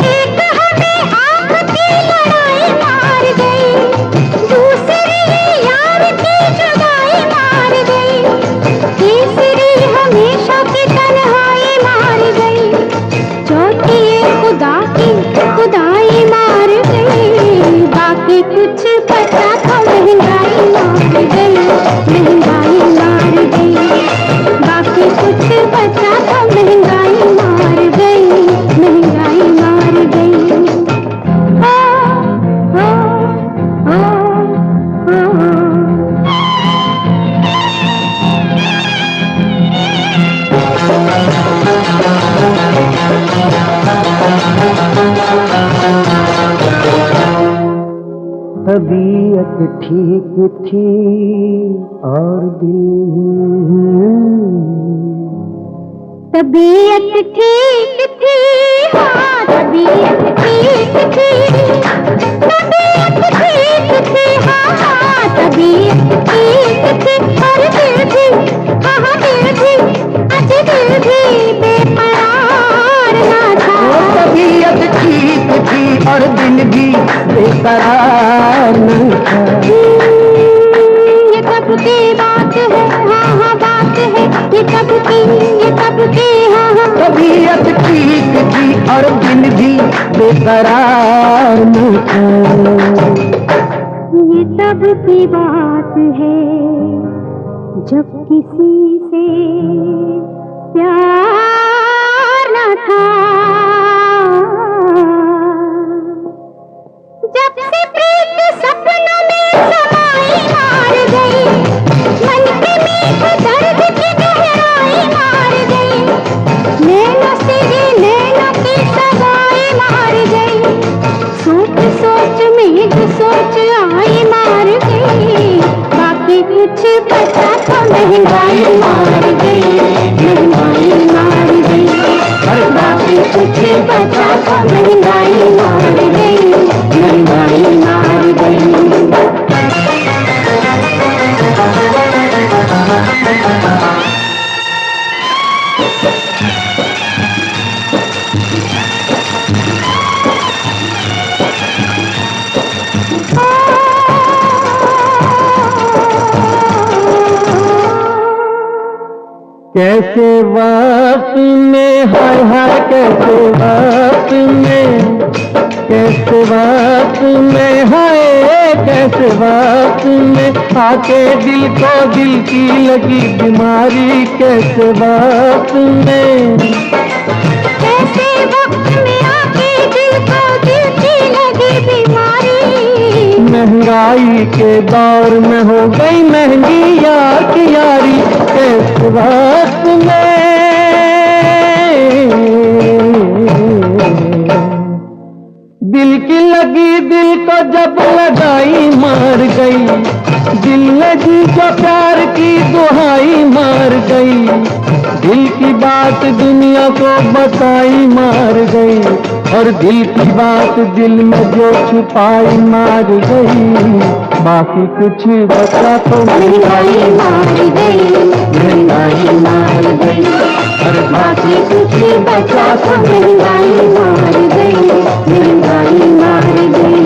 एक हमें आंख की लड़ाई मार गई, दूसरी यार की जुदाई मार गई, तीसरी हमेशा की तन्हाई मार गई, चौथी खुदा की खुदाई मार गई। बाकी कुछ बचा तो महंगाई मार गई, महंगाई मार गई। बाकी कुछ बचा तो महंगाई मार गई, महंगाई मार गई। आ, आ, आ, आ, तबीयत ठीक थी और तबीयत ठीक थी, हाँ तबीयत ठीक थी, तबीयत ठीक थी, हाँ तबीयत ठीक थी, और दिल भी, हाँ दिल भी, आज दिल भी बेकरार ना था। तबीयत ठीक थी और दिल भी बेकरार न था। ये कब की बात है, हाँ हाँ बात है, ये कब की हाँ हाँ तबीयत ठीक थी और दिन भी बेकरार न था। ये तब की बात है जब किसी से प्यार न था। जब से प्रीत सपनों में समाई मार गई, मन के मीठे दर्द की गहराई मार गई, नैनों से ही नैनों की सगाई मार गई, सोच सोच में जो सोच आई मार गई, बाकी कुछ बचा तो महंगाई मार गई, महंगाई मार गई, बाकी कुछ बचा तो महंगाई मार गई, महंगाई मार गई। कैसे वक्त में हाय हाय कैसे वक्त में, कैसे वक्त में हाय कैसे वक्त में आके दिल को दिल की लगी बीमारी, कैसे वक्त में, कैसे वक्त में आके दिल को दिल की लगी बीमारी, महंगाई के दौर में हो गई महंगी यार की यारी, कैसे वक्त में दिल की लगी दिल को जब लगाई मार गई, दिल लगी जो प्यार की दुहाई मार गई, दिल की बात दुनिया को बताई मार गई, और दिल की बात दिल में जो छुपाई मार गई, बाकी कुछ बचा तो महंगाई मार गई, महंगाई मार गई, और बाकी कुछ बचा तो महंगाई मार गई, महंगाई मार गई।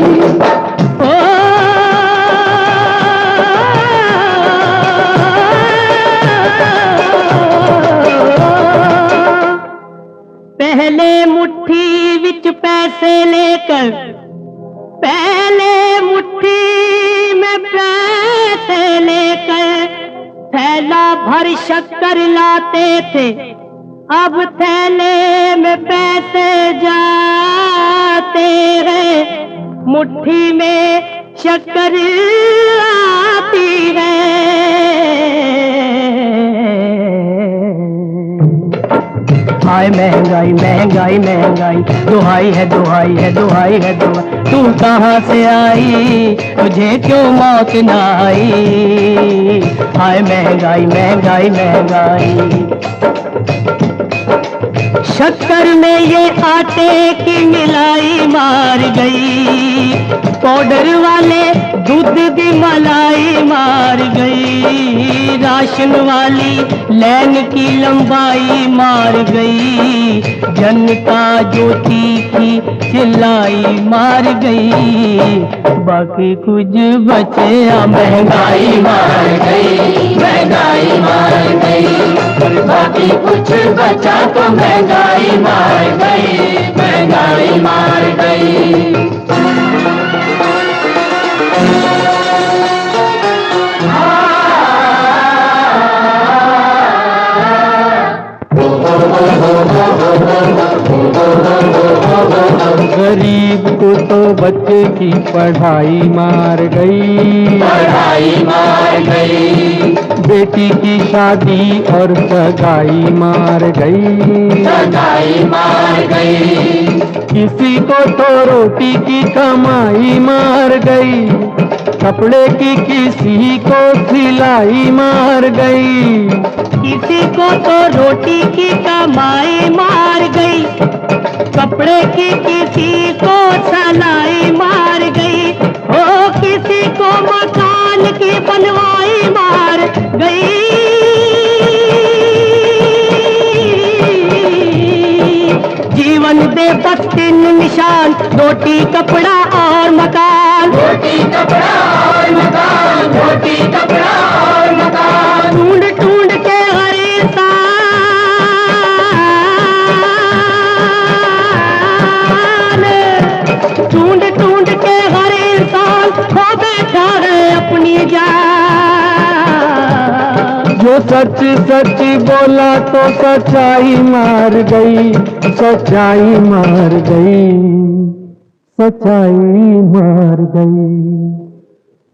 पहले मुट्ठी विच पैसे लेकर, पहले मुट्ठी में पैसे लेकर थैला भर शक्कर लाते थे, अब थैले में पैसे जाते हैं, मुट्ठी में शक्कर आती है। हाय महंगाई महंगाई महंगाई, दुहाई है दुहाई है दुहाई है दुहाई, तू कहाँ से आई तुझे क्यों मौत न आई, हाय महंगाई महंगाई महंगाई। शक्कर में ये आटे की मिलाई मार गई, पाउडर वाले दूध की मलाई मार गई, राशन वाली लाइन की लंबाई मार गई, जनता जो तीखी चिल्लाई मार गई, बाकी कुछ बचे महंगाई मार गई, महंगाई मार गई, बाकी कुछ बचा तो महंगाई मार गई, महंगाई मार गई। गरीब को तो बच्चे की पढ़ाई मार गई, पढ़ाई मार गई, बेटी की शादी और सगाई मार गई, सगाई मार गई, किसी को तो रोटी की कमाई मार गई, कपड़े की किसी को सिलाई मार गई, किसी को तो रोटी की कमाई मार गई, कपड़े की किसी को सिलाई मार गई, ओ किसी को मकान की बनवाई मार गई, जीवन दे बस 3 निशान, रोटी कपड़ा और मकान, रोटी कपड़ा और मकान, रोटी कपड़ा और मकान, ढूंढ ढूंढ के हर इंसान सच सच बोला तो सच्चाई मार गई, सच्चाई मार गई, सच्चाई मार गई।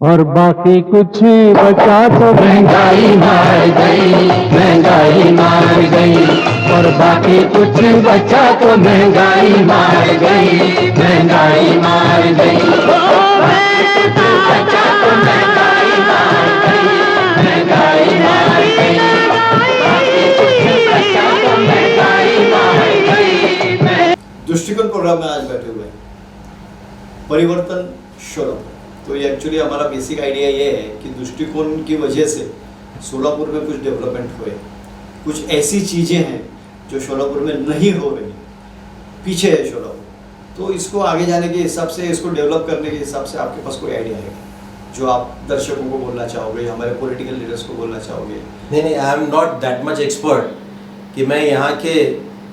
और बाकी कुछ बचा तो महंगाई मार गई, महंगाई मार गई। और बाकी कुछ बचा तो महंगाई मार गई, महंगाई मार गई। कुछ बचा तो महंगाई मार गई, महंगाई मार गई। बाकी कुछ बचा तो महंगाई मार गई। दृष्टिकोण प्रोग्राम में आज बैठे हुए हैं परिवर्तन शोलापुर। तो ये एक्चुअली हमारा बेसिक आइडिया ये है कि दृष्टिकोण की वजह से शोलापुर में कुछ डेवलपमेंट हुए, कुछ ऐसी चीज़ें हैं जो शोलापुर में नहीं हो रही, पीछे है शोलापुर। तो इसको आगे जाने के हिसाब से, इसको डेवलप करने के हिसाब से आपके पास कोई आइडिया है जो आप दर्शकों को बोलना चाहोगे, हमारे पॉलिटिकल लीडर्स को बोलना चाहोगे? नहीं, आई am not that much expert कि मैं यहाँ के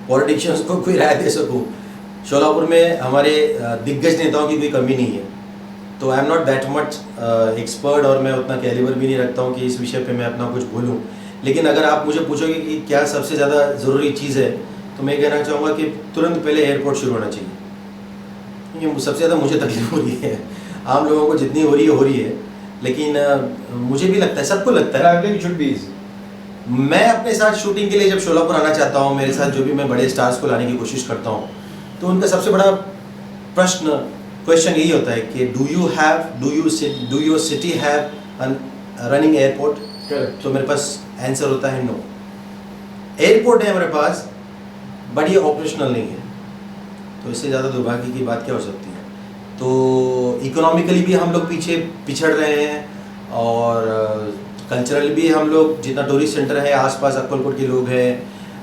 पॉलिटिशियंस को कोई राय दे सकूँ। शोलापुर में हमारे दिग्गज नेताओं की कोई कमी नहीं है, तो आई am not that much expert और मैं उतना कैलिबर भी नहीं रखता हूँ कि इस विषय पे मैं अपना कुछ बोलूँ। लेकिन अगर आप मुझे पूछोगे कि क्या सबसे ज़्यादा ज़रूरी चीज़ है, तो मैं कहना चाहूँगा कि तुरंत पहले एयरपोर्ट शुरू होना चाहिए, क्योंकि सबसे ज़्यादा मुझे तकलीफ हो रही है। आम लोगों को जितनी हो रही है, लेकिन मुझे भी लगता है, सबको लगता है ट्रैवलिंग शुड बी। मैं अपने साथ शूटिंग के लिए जब शोलापुर आना चाहता हूँ, मेरे साथ जो भी मैं बड़े स्टार्स को लाने की कोशिश करता हूँ, तो उनका सबसे बड़ा क्वेश्चन यही होता है कि do your city have running airport? तो मेरे पास आंसर होता है नो। एयरपोर्ट है हमारे पास, बट ये ऑपरेशनल नहीं है। तो इससे ज़्यादा दुर्भाग्य की बात क्या हो सकती है? तो इकोनॉमिकली भी हम लोग पिछड़ रहे हैं, और कल्चरल भी हम लोग, जितना टूरिस्ट सेंटर है आसपास, अक्कलकोट के लोग हैं,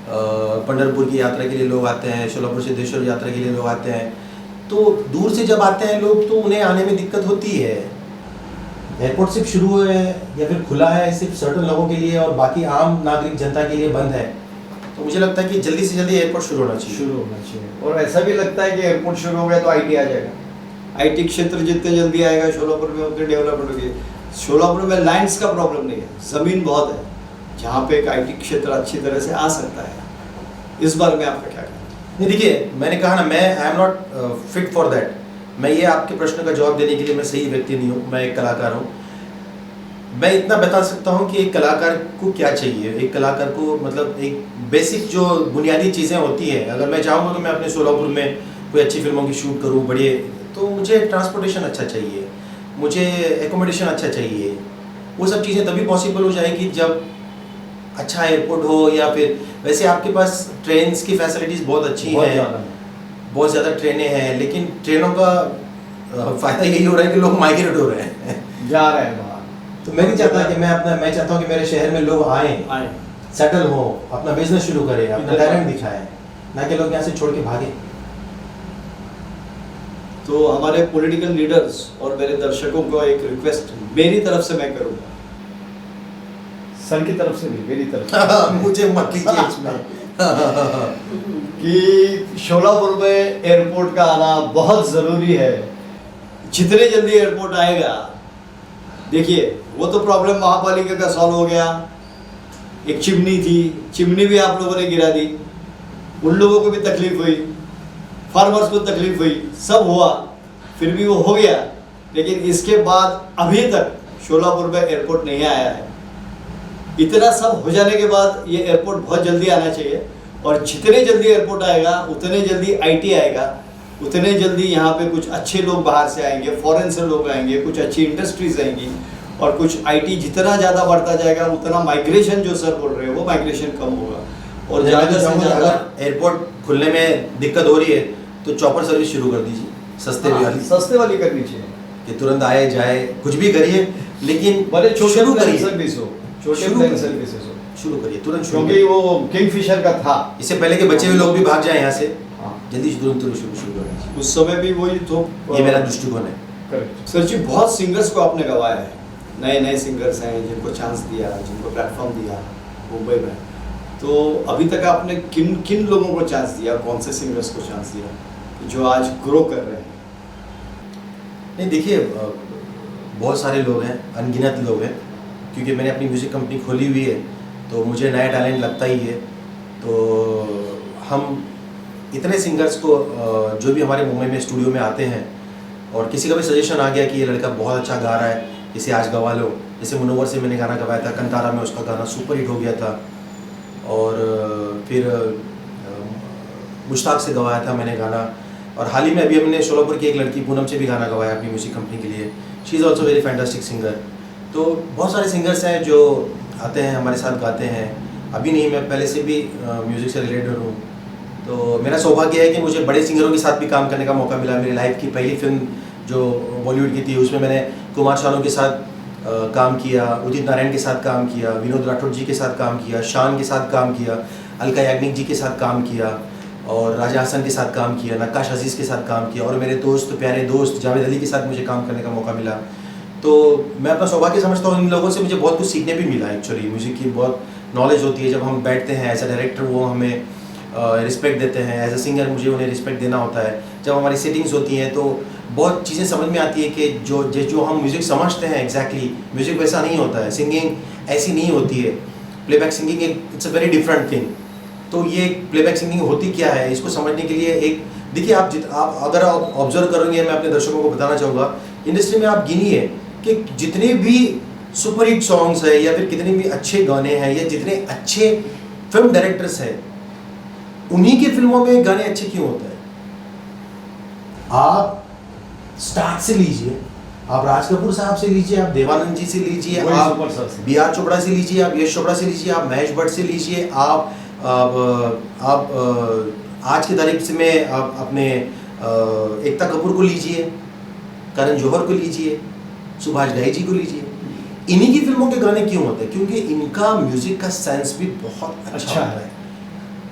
पंढरपुर की यात्रा के लिए लोग आते हैं, शोलापुर सिद्धेश्वर यात्रा के लिए लोग आते हैं, तो दूर से जब आते हैं लोग तो उन्हें आने में दिक्कत होती है। एयरपोर्ट सिर्फ शुरू है या फिर खुला है सिर्फ सर्टन लोगों के लिए और बाकी आम नागरिक जनता के लिए बंद है, तो मुझे लगता है कि जल्दी से जल्दी एयरपोर्ट शुरू होना चाहिए। और ऐसा भी लगता है कि एयरपोर्ट शुरू हो गया तो आईटी आ जाएगा। आईटी क्षेत्र जितने जल्दी आएगा शोलापुर में उतनी डेवलपमेंट होगी। शोलापुर में लैंड्स का प्रॉब्लम नहीं है, ज़मीन बहुत है जहाँ पे एक आईटी क्षेत्र अच्छी तरह से आ सकता है। इस बारे में आपका क्या कहना है? नहीं, देखिए, मैंने कहा ना, मैं आई am not fit for that. मैं ये आपके प्रश्न का जवाब देने के लिए मैं सही व्यक्ति नहीं हूँ। मैं एक कलाकार हूँ। मैं इतना बता सकता हूँ कि एक कलाकार को क्या चाहिए। एक कलाकार को मतलब एक बेसिक जो बुनियादी चीज़ें होती हैं, अगर मैं चाहूँगा कि मैं अपने शोलापुर में कोई अच्छी फिल्मों की शूट करूँ बढ़िया, तो मुझे ट्रांसपोर्टेशन अच्छा चाहिए, मुझे एकोमोडेशन अच्छा चाहिए। वो सब चीज़ें तभी पॉसिबल हो जाएगी जब अच्छा एयरपोर्ट हो, या फिर वैसे आपके पास ट्रेन्स की फैसिलिटीज़ बहुत अच्छी हैं, बहुत ज़्यादा ट्रेनें हैं, लेकिन ट्रेनों का फ़ायदा यही हो रहा है कि लोग माइग्रेट हो रहे हैं, जा रहे हैं बाहर। तो मैं नहीं चाहता कि मैं चाहता हूँ कि मेरे शहर में लोग आएँ, सेटल हो, अपना बिजनेस शुरू करें, अपना टैलेंट दिखाएं, ना कि लोग यहाँ से छोड़ के भागें। तो हमारे पॉलिटिकल लीडर्स और मेरे दर्शकों को एक रिक्वेस्ट मेरी तरफ से मैं करूँगा, सर की तरफ से नहीं, मेरी तरफ से मुझे मत लीजिए इसमें कि शोलापुर में एयरपोर्ट का आना बहुत ज़रूरी है। जितने जल्दी एयरपोर्ट आएगा, देखिए वो तो प्रॉब्लम महापालिका का सॉल्व हो गया। एक चिमनी थी, चिमनी भी आप लोगों ने गिरा दी, उन लोगों को भी तकलीफ हुई, फार्मर्स को तकलीफ हुई, सब हुआ, फिर भी वो हो गया। लेकिन इसके बाद अभी तक शोलापुर में एयरपोर्ट नहीं आया है। इतना सब हो जाने के बाद ये एयरपोर्ट बहुत जल्दी आना चाहिए, और जितने जल्दी एयरपोर्ट आएगा उतने जल्दी आईटी आएगा, उतने जल्दी यहाँ पे कुछ अच्छे लोग बाहर से आएंगे, फॉरेन से लोग आएंगे, कुछ अच्छी इंडस्ट्रीज आएंगी, और कुछ आईटी जितना ज़्यादा बढ़ता जाएगा उतना माइग्रेशन जो सर बोल रहे हैं वो माइग्रेशन कम होगा। और ज़्यादा से ज़्यादा एयरपोर्ट खुलने में दिक्कत हो रही है तो चॉपर सर्विस शुरू कर दीजिए, सस्ते वाली करनी चाहिए कि तुरंत आए जाए, कुछ भी करिए, लेकिन बड़े शुरू करिए, सर्विस हो, छोटे सर्विसेज हो, शुरू करिए तुरंत, क्योंकि वो किंगफिशर का था। इससे पहले कि बचे हुए लोग भी भाग जाए यहाँ से, जल्दी तुरंत शुरू करिए। उस समय भी वही तो, ये मेरा दृष्टिकोण है। करेक्ट सर जी। बहुत सिंगर्स को आपने गवाया है, नए नए सिंगर्स हैं जिनको चांस दिया, जिनको प्लेटफॉर्म दिया मुंबई में। तो अभी तक आपने किन किन लोगों को चांस दिया, कौन से सिंगर्स को चांस दिया जो आज ग्रो कर रहे हैं? नहीं, देखिए, बहुत सारे लोग हैं, अनगिनत लोग हैं, क्योंकि मैंने अपनी म्यूज़िक कंपनी खोली हुई है, तो मुझे नया टैलेंट लगता ही है। तो हम इतने सिंगर्स को जो भी हमारे मुंबई में स्टूडियो में आते हैं और किसी का भी सजेशन आ गया कि ये लड़का बहुत अच्छा गा रहा है, इसे आज गवा लो। जैसे मुनव्वर से मैंने गाना गवाया था, कंतारा में उसका गाना सुपर हिट हो गया था। और फिर मुश्ताक से गवाया था मैंने गाना। और हाल ही में अभी हमने शोलापुर की एक लड़की पूनम से भी गाना गवाया अपनी म्यूज़िक कंपनी के लिए। She is also very fantastic singer. तो बहुत सारे सिंगर्स हैं जो आते हैं हमारे साथ गाते हैं। अभी नहीं, मैं पहले से भी म्यूज़िक से रिलेटेड हूँ। तो मेरा सौभाग्य है कि मुझे बड़े सिंगरों के साथ भी काम करने का मौका मिला। मेरी लाइफ की पहली फिल्म जो बॉलीवुड की थी उसमें मैंने कुमार शानू के साथ काम किया, उदित नारायण के साथ काम किया, विनोद राठौड़ जी के साथ काम किया, शान के साथ काम किया, अलका याग्निक जी के साथ काम किया और राजा हसन के साथ काम किया, नक्काश अजीज़ के साथ काम किया और मेरे दोस्त, प्यारे दोस्त जावेद अली के साथ मुझे काम करने का मौका मिला। तो मैं अपना सौभाग्य समझता हूँ। इन लोगों से मुझे बहुत कुछ सीखने भी मिला। एक्चुअली म्यूज़िक की बहुत नॉलेज होती है। जब हम बैठते हैं एज अ डायरेक्टर, वो हमें रिस्पेक्ट देते हैं। एज अ सिंगर मुझे उन्हें रिस्पेक्ट देना होता है। जब हमारी सेटिंग्स होती हैं तो बहुत चीज़ें समझ में आती है कि जो हम म्यूज़िक समझते हैं एग्जैक्टली म्यूज़िक वैसा नहीं होता है। सिंगिंग ऐसी नहीं होती है। Playback singing it's a very different thing. तो ये प्लेबैक सिंगिंग होती क्या है, इसको समझने के लिए एक देखिए, आप अगर आप ऑब्जर्व करेंगे, मैं अपने दर्शकों को बताना चाहूँगा, इंडस्ट्री में आप गिनिए कि जितने भी सुपर हिट सॉन्ग्स है या फिर कितने भी अच्छे गाने हैं या जितने अच्छे फिल्म डायरेक्टर्स हैं, उन्हीं की फिल्मों में गाने अच्छे क्यों होते हैं? आप स्टार्ट से लीजिए, आप राज कपूर साहब से लीजिए, आप देवानंद जी से लीजिए, आप बी.आर. चोपड़ा से लीजिए, आप यश चोपड़ा से लीजिए, आप महेश भट्ट से लीजिए, आप आज की तारीख से में आप अपने एकता कपूर को लीजिए, करण जौहर को लीजिए, सुभाष घई जी को लीजिए। इन्हीं की फिल्मों के गाने क्यों होते हैं? क्योंकि इनका म्यूजिक का सेंस भी बहुत अच्छा है।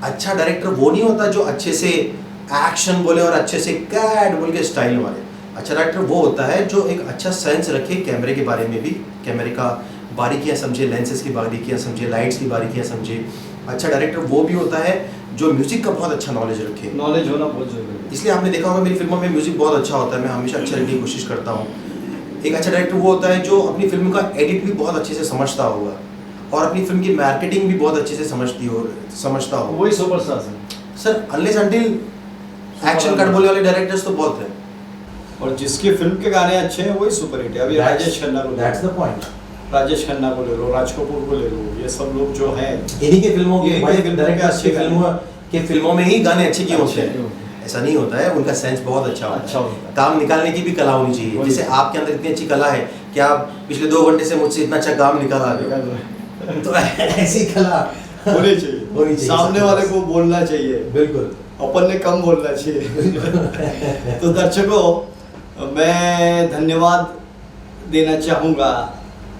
अच्छा डायरेक्टर वो नहीं होता जो अच्छे से एक्शन बोले और अच्छे से कैट बोल के स्टाइल वाले। अच्छा डायरेक्टर वो होता है जो एक अच्छा सेंस रखे कैमरे के बारे में भी, कैमरे का बारीकियां समझे, लेंसेज की बारीकियां समझे, लाइट्स की बारीकियां समझे। अच्छा डायरेक्टर वो भी होता है जो म्यूजिक का बहुत अच्छा नॉलेज रखे। नॉलेज होना बहुत जरूरी है। इसलिए आपने देखा होगा मेरी फिल्मों में म्यूजिक बहुत अच्छा होता है। मैं हमेशा अच्छा रखने की कोशिश करता हूँ। एक अच्छा डायरेक्टर वो होता है जो अपनी फिल्म का एडिट भी बहुत अच्छे से समझता होगा और अपनी फिल्म की मार्केटिंग भी बहुत अच्छे से समझता हो। वही सुपरस्टार है sir. Unless until action cut बोले वाले डायरेक्टर्स तो बहुत हैं, और जिसकी फिल्म के गाने अच्छे हैं वही सुपर हिट है। अभी राजेश खन्ना को, that's the point. Rajesh Khanna को ले लो, राज कपूर को ले लो, ये सब लोग जो हैं इन्हीं के फिल्मों के इन्हीं बड़े के डायरेक्टर्स अच्छे की फिल्मों में ही गाने अच्छे क्यों होते अच्छे हैं? ऐसा नहीं होता है। उनका सेंस बहुत अच्छा अच्छा होता होता है। काम निकालने की भी कला होनी चाहिए। जैसे आपके अंदर इतनी अच्छी कला है कि आप पिछले 2 घंटे से मुझसे इतना अच्छा काम निकाला रहे हो, तो ऐसी कला होनी चाहिए। सामने वाले को बोलना चाहिए, बिल्कुल, अपन ने कम बोलना चाहिए। तो दर्शकों, मैं धन्यवाद देना चाहूँगा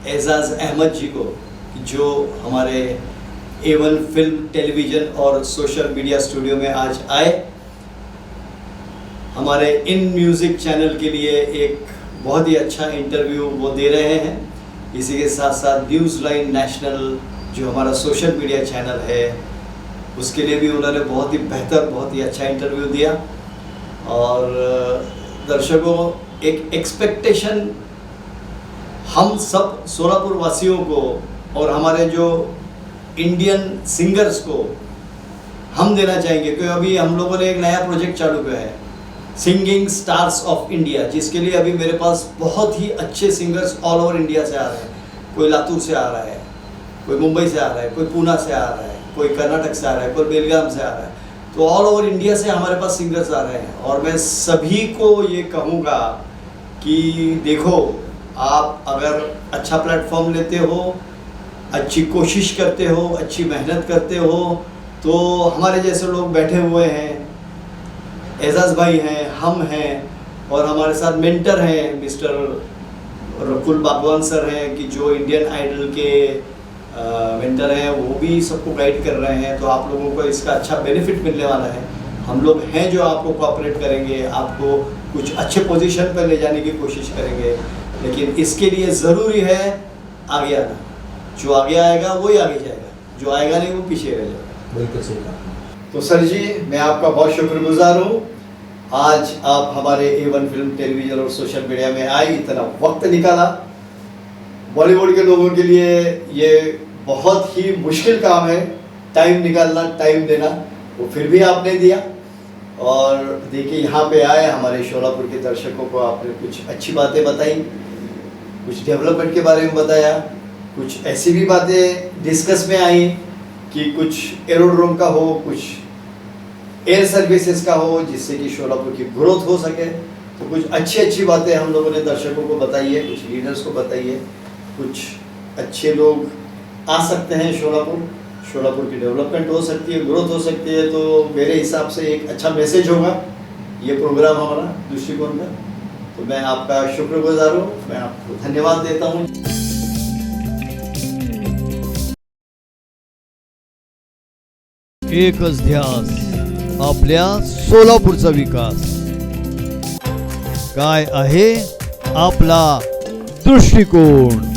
एजाज अहमद जी को, जो हमारे A1 फिल्म, टेलीविज़न और सोशल मीडिया स्टूडियो में आज आए। हमारे इन म्यूज़िक चैनल के लिए एक बहुत ही अच्छा इंटरव्यू वो दे रहे हैं। इसी के साथ साथ न्यूज़ लाइन नेशनल जो हमारा सोशल मीडिया चैनल है, उसके लिए भी उन्होंने बहुत ही बेहतर, बहुत ही अच्छा इंटरव्यू दिया। और दर्शकों, एक एक्सपेक्टेशन हम सब सोलापुर वासियों को और हमारे जो इंडियन सिंगर्स को हम देना चाहेंगे, क्योंकि अभी हम लोगों ने एक नया प्रोजेक्ट चालू किया है, सिंगिंग स्टार्स ऑफ इंडिया, जिसके लिए अभी मेरे पास बहुत ही अच्छे सिंगर्स ऑल ओवर इंडिया से आ रहे हैं। कोई लातूर से आ रहा है, कोई मुंबई से आ रहा है, कोई पूना से आ रहा है, कोई कर्नाटक से आ रहा है, कोई बेलगाम से आ रहा है। तो ऑल ओवर इंडिया से हमारे पास सिंगर्स आ रहे हैं। और मैं सभी को ये कहूँगा कि देखो, आप अगर अच्छा प्लेटफॉर्म लेते हो, अच्छी कोशिश करते हो, अच्छी मेहनत करते हो, तो हमारे जैसे लोग बैठे हुए हैं, एजाज भाई हैं, हम हैं, और हमारे साथ मेंटर हैं मिस्टर रकुल बागवान सर हैं, कि जो इंडियन आइडल के मेंटर हैं, वो भी सबको गाइड कर रहे हैं। तो आप लोगों को इसका अच्छा बेनिफिट मिलने वाला है। हम लोग हैं जो आपको कोऑपरेट करेंगे, आपको कुछ अच्छे पोजीशन पर ले जाने की कोशिश करेंगे। लेकिन इसके लिए ज़रूरी है आगे आना। जो आगे आएगा वही आगे जाएगा, जो आएगा नहीं वो पीछे रह जाएगा। बिल्कुल सही कहा। तो सर जी, मैं आपका बहुत शुक्रगुजार हूँ। आज आप हमारे A1 फिल्म, टेलीविज़न और सोशल मीडिया में आए, इतना वक्त निकाला। बॉलीवुड के लोगों के लिए ये बहुत ही मुश्किल काम है, टाइम निकालना, टाइम देना, वो फिर भी आपने दिया। और देखिए यहाँ पे आए, हमारे शोलापुर के दर्शकों को आपने कुछ अच्छी बातें बताई, कुछ डेवलपमेंट के बारे में बताया, कुछ ऐसी भी बातें डिस्कस में आई कि कुछ एरोड्रोम का हो, कुछ एयर सर्विसेज का हो, जिससे कि शोलापुर की ग्रोथ हो सके। तो कुछ अच्छी बातें हम लोगों ने दर्शकों को बताई है, कुछ लीडर्स को बताई है, कुछ अच्छे लोग आ सकते हैं शोलापुर की डेवलपमेंट हो सकती है, ग्रोथ हो सकती है। तो मेरे हिसाब से एक अच्छा मैसेज होगा ये प्रोग्राम हमारा दृष्टिकोण का। तो मैं आपका शुक्रगुजार हूँ, मैं आपको धन्यवाद देता हूँ। एकच ध्यास, आपल्या सोलापूरचा विकास। काय आहे आपला दृष्टिकोन।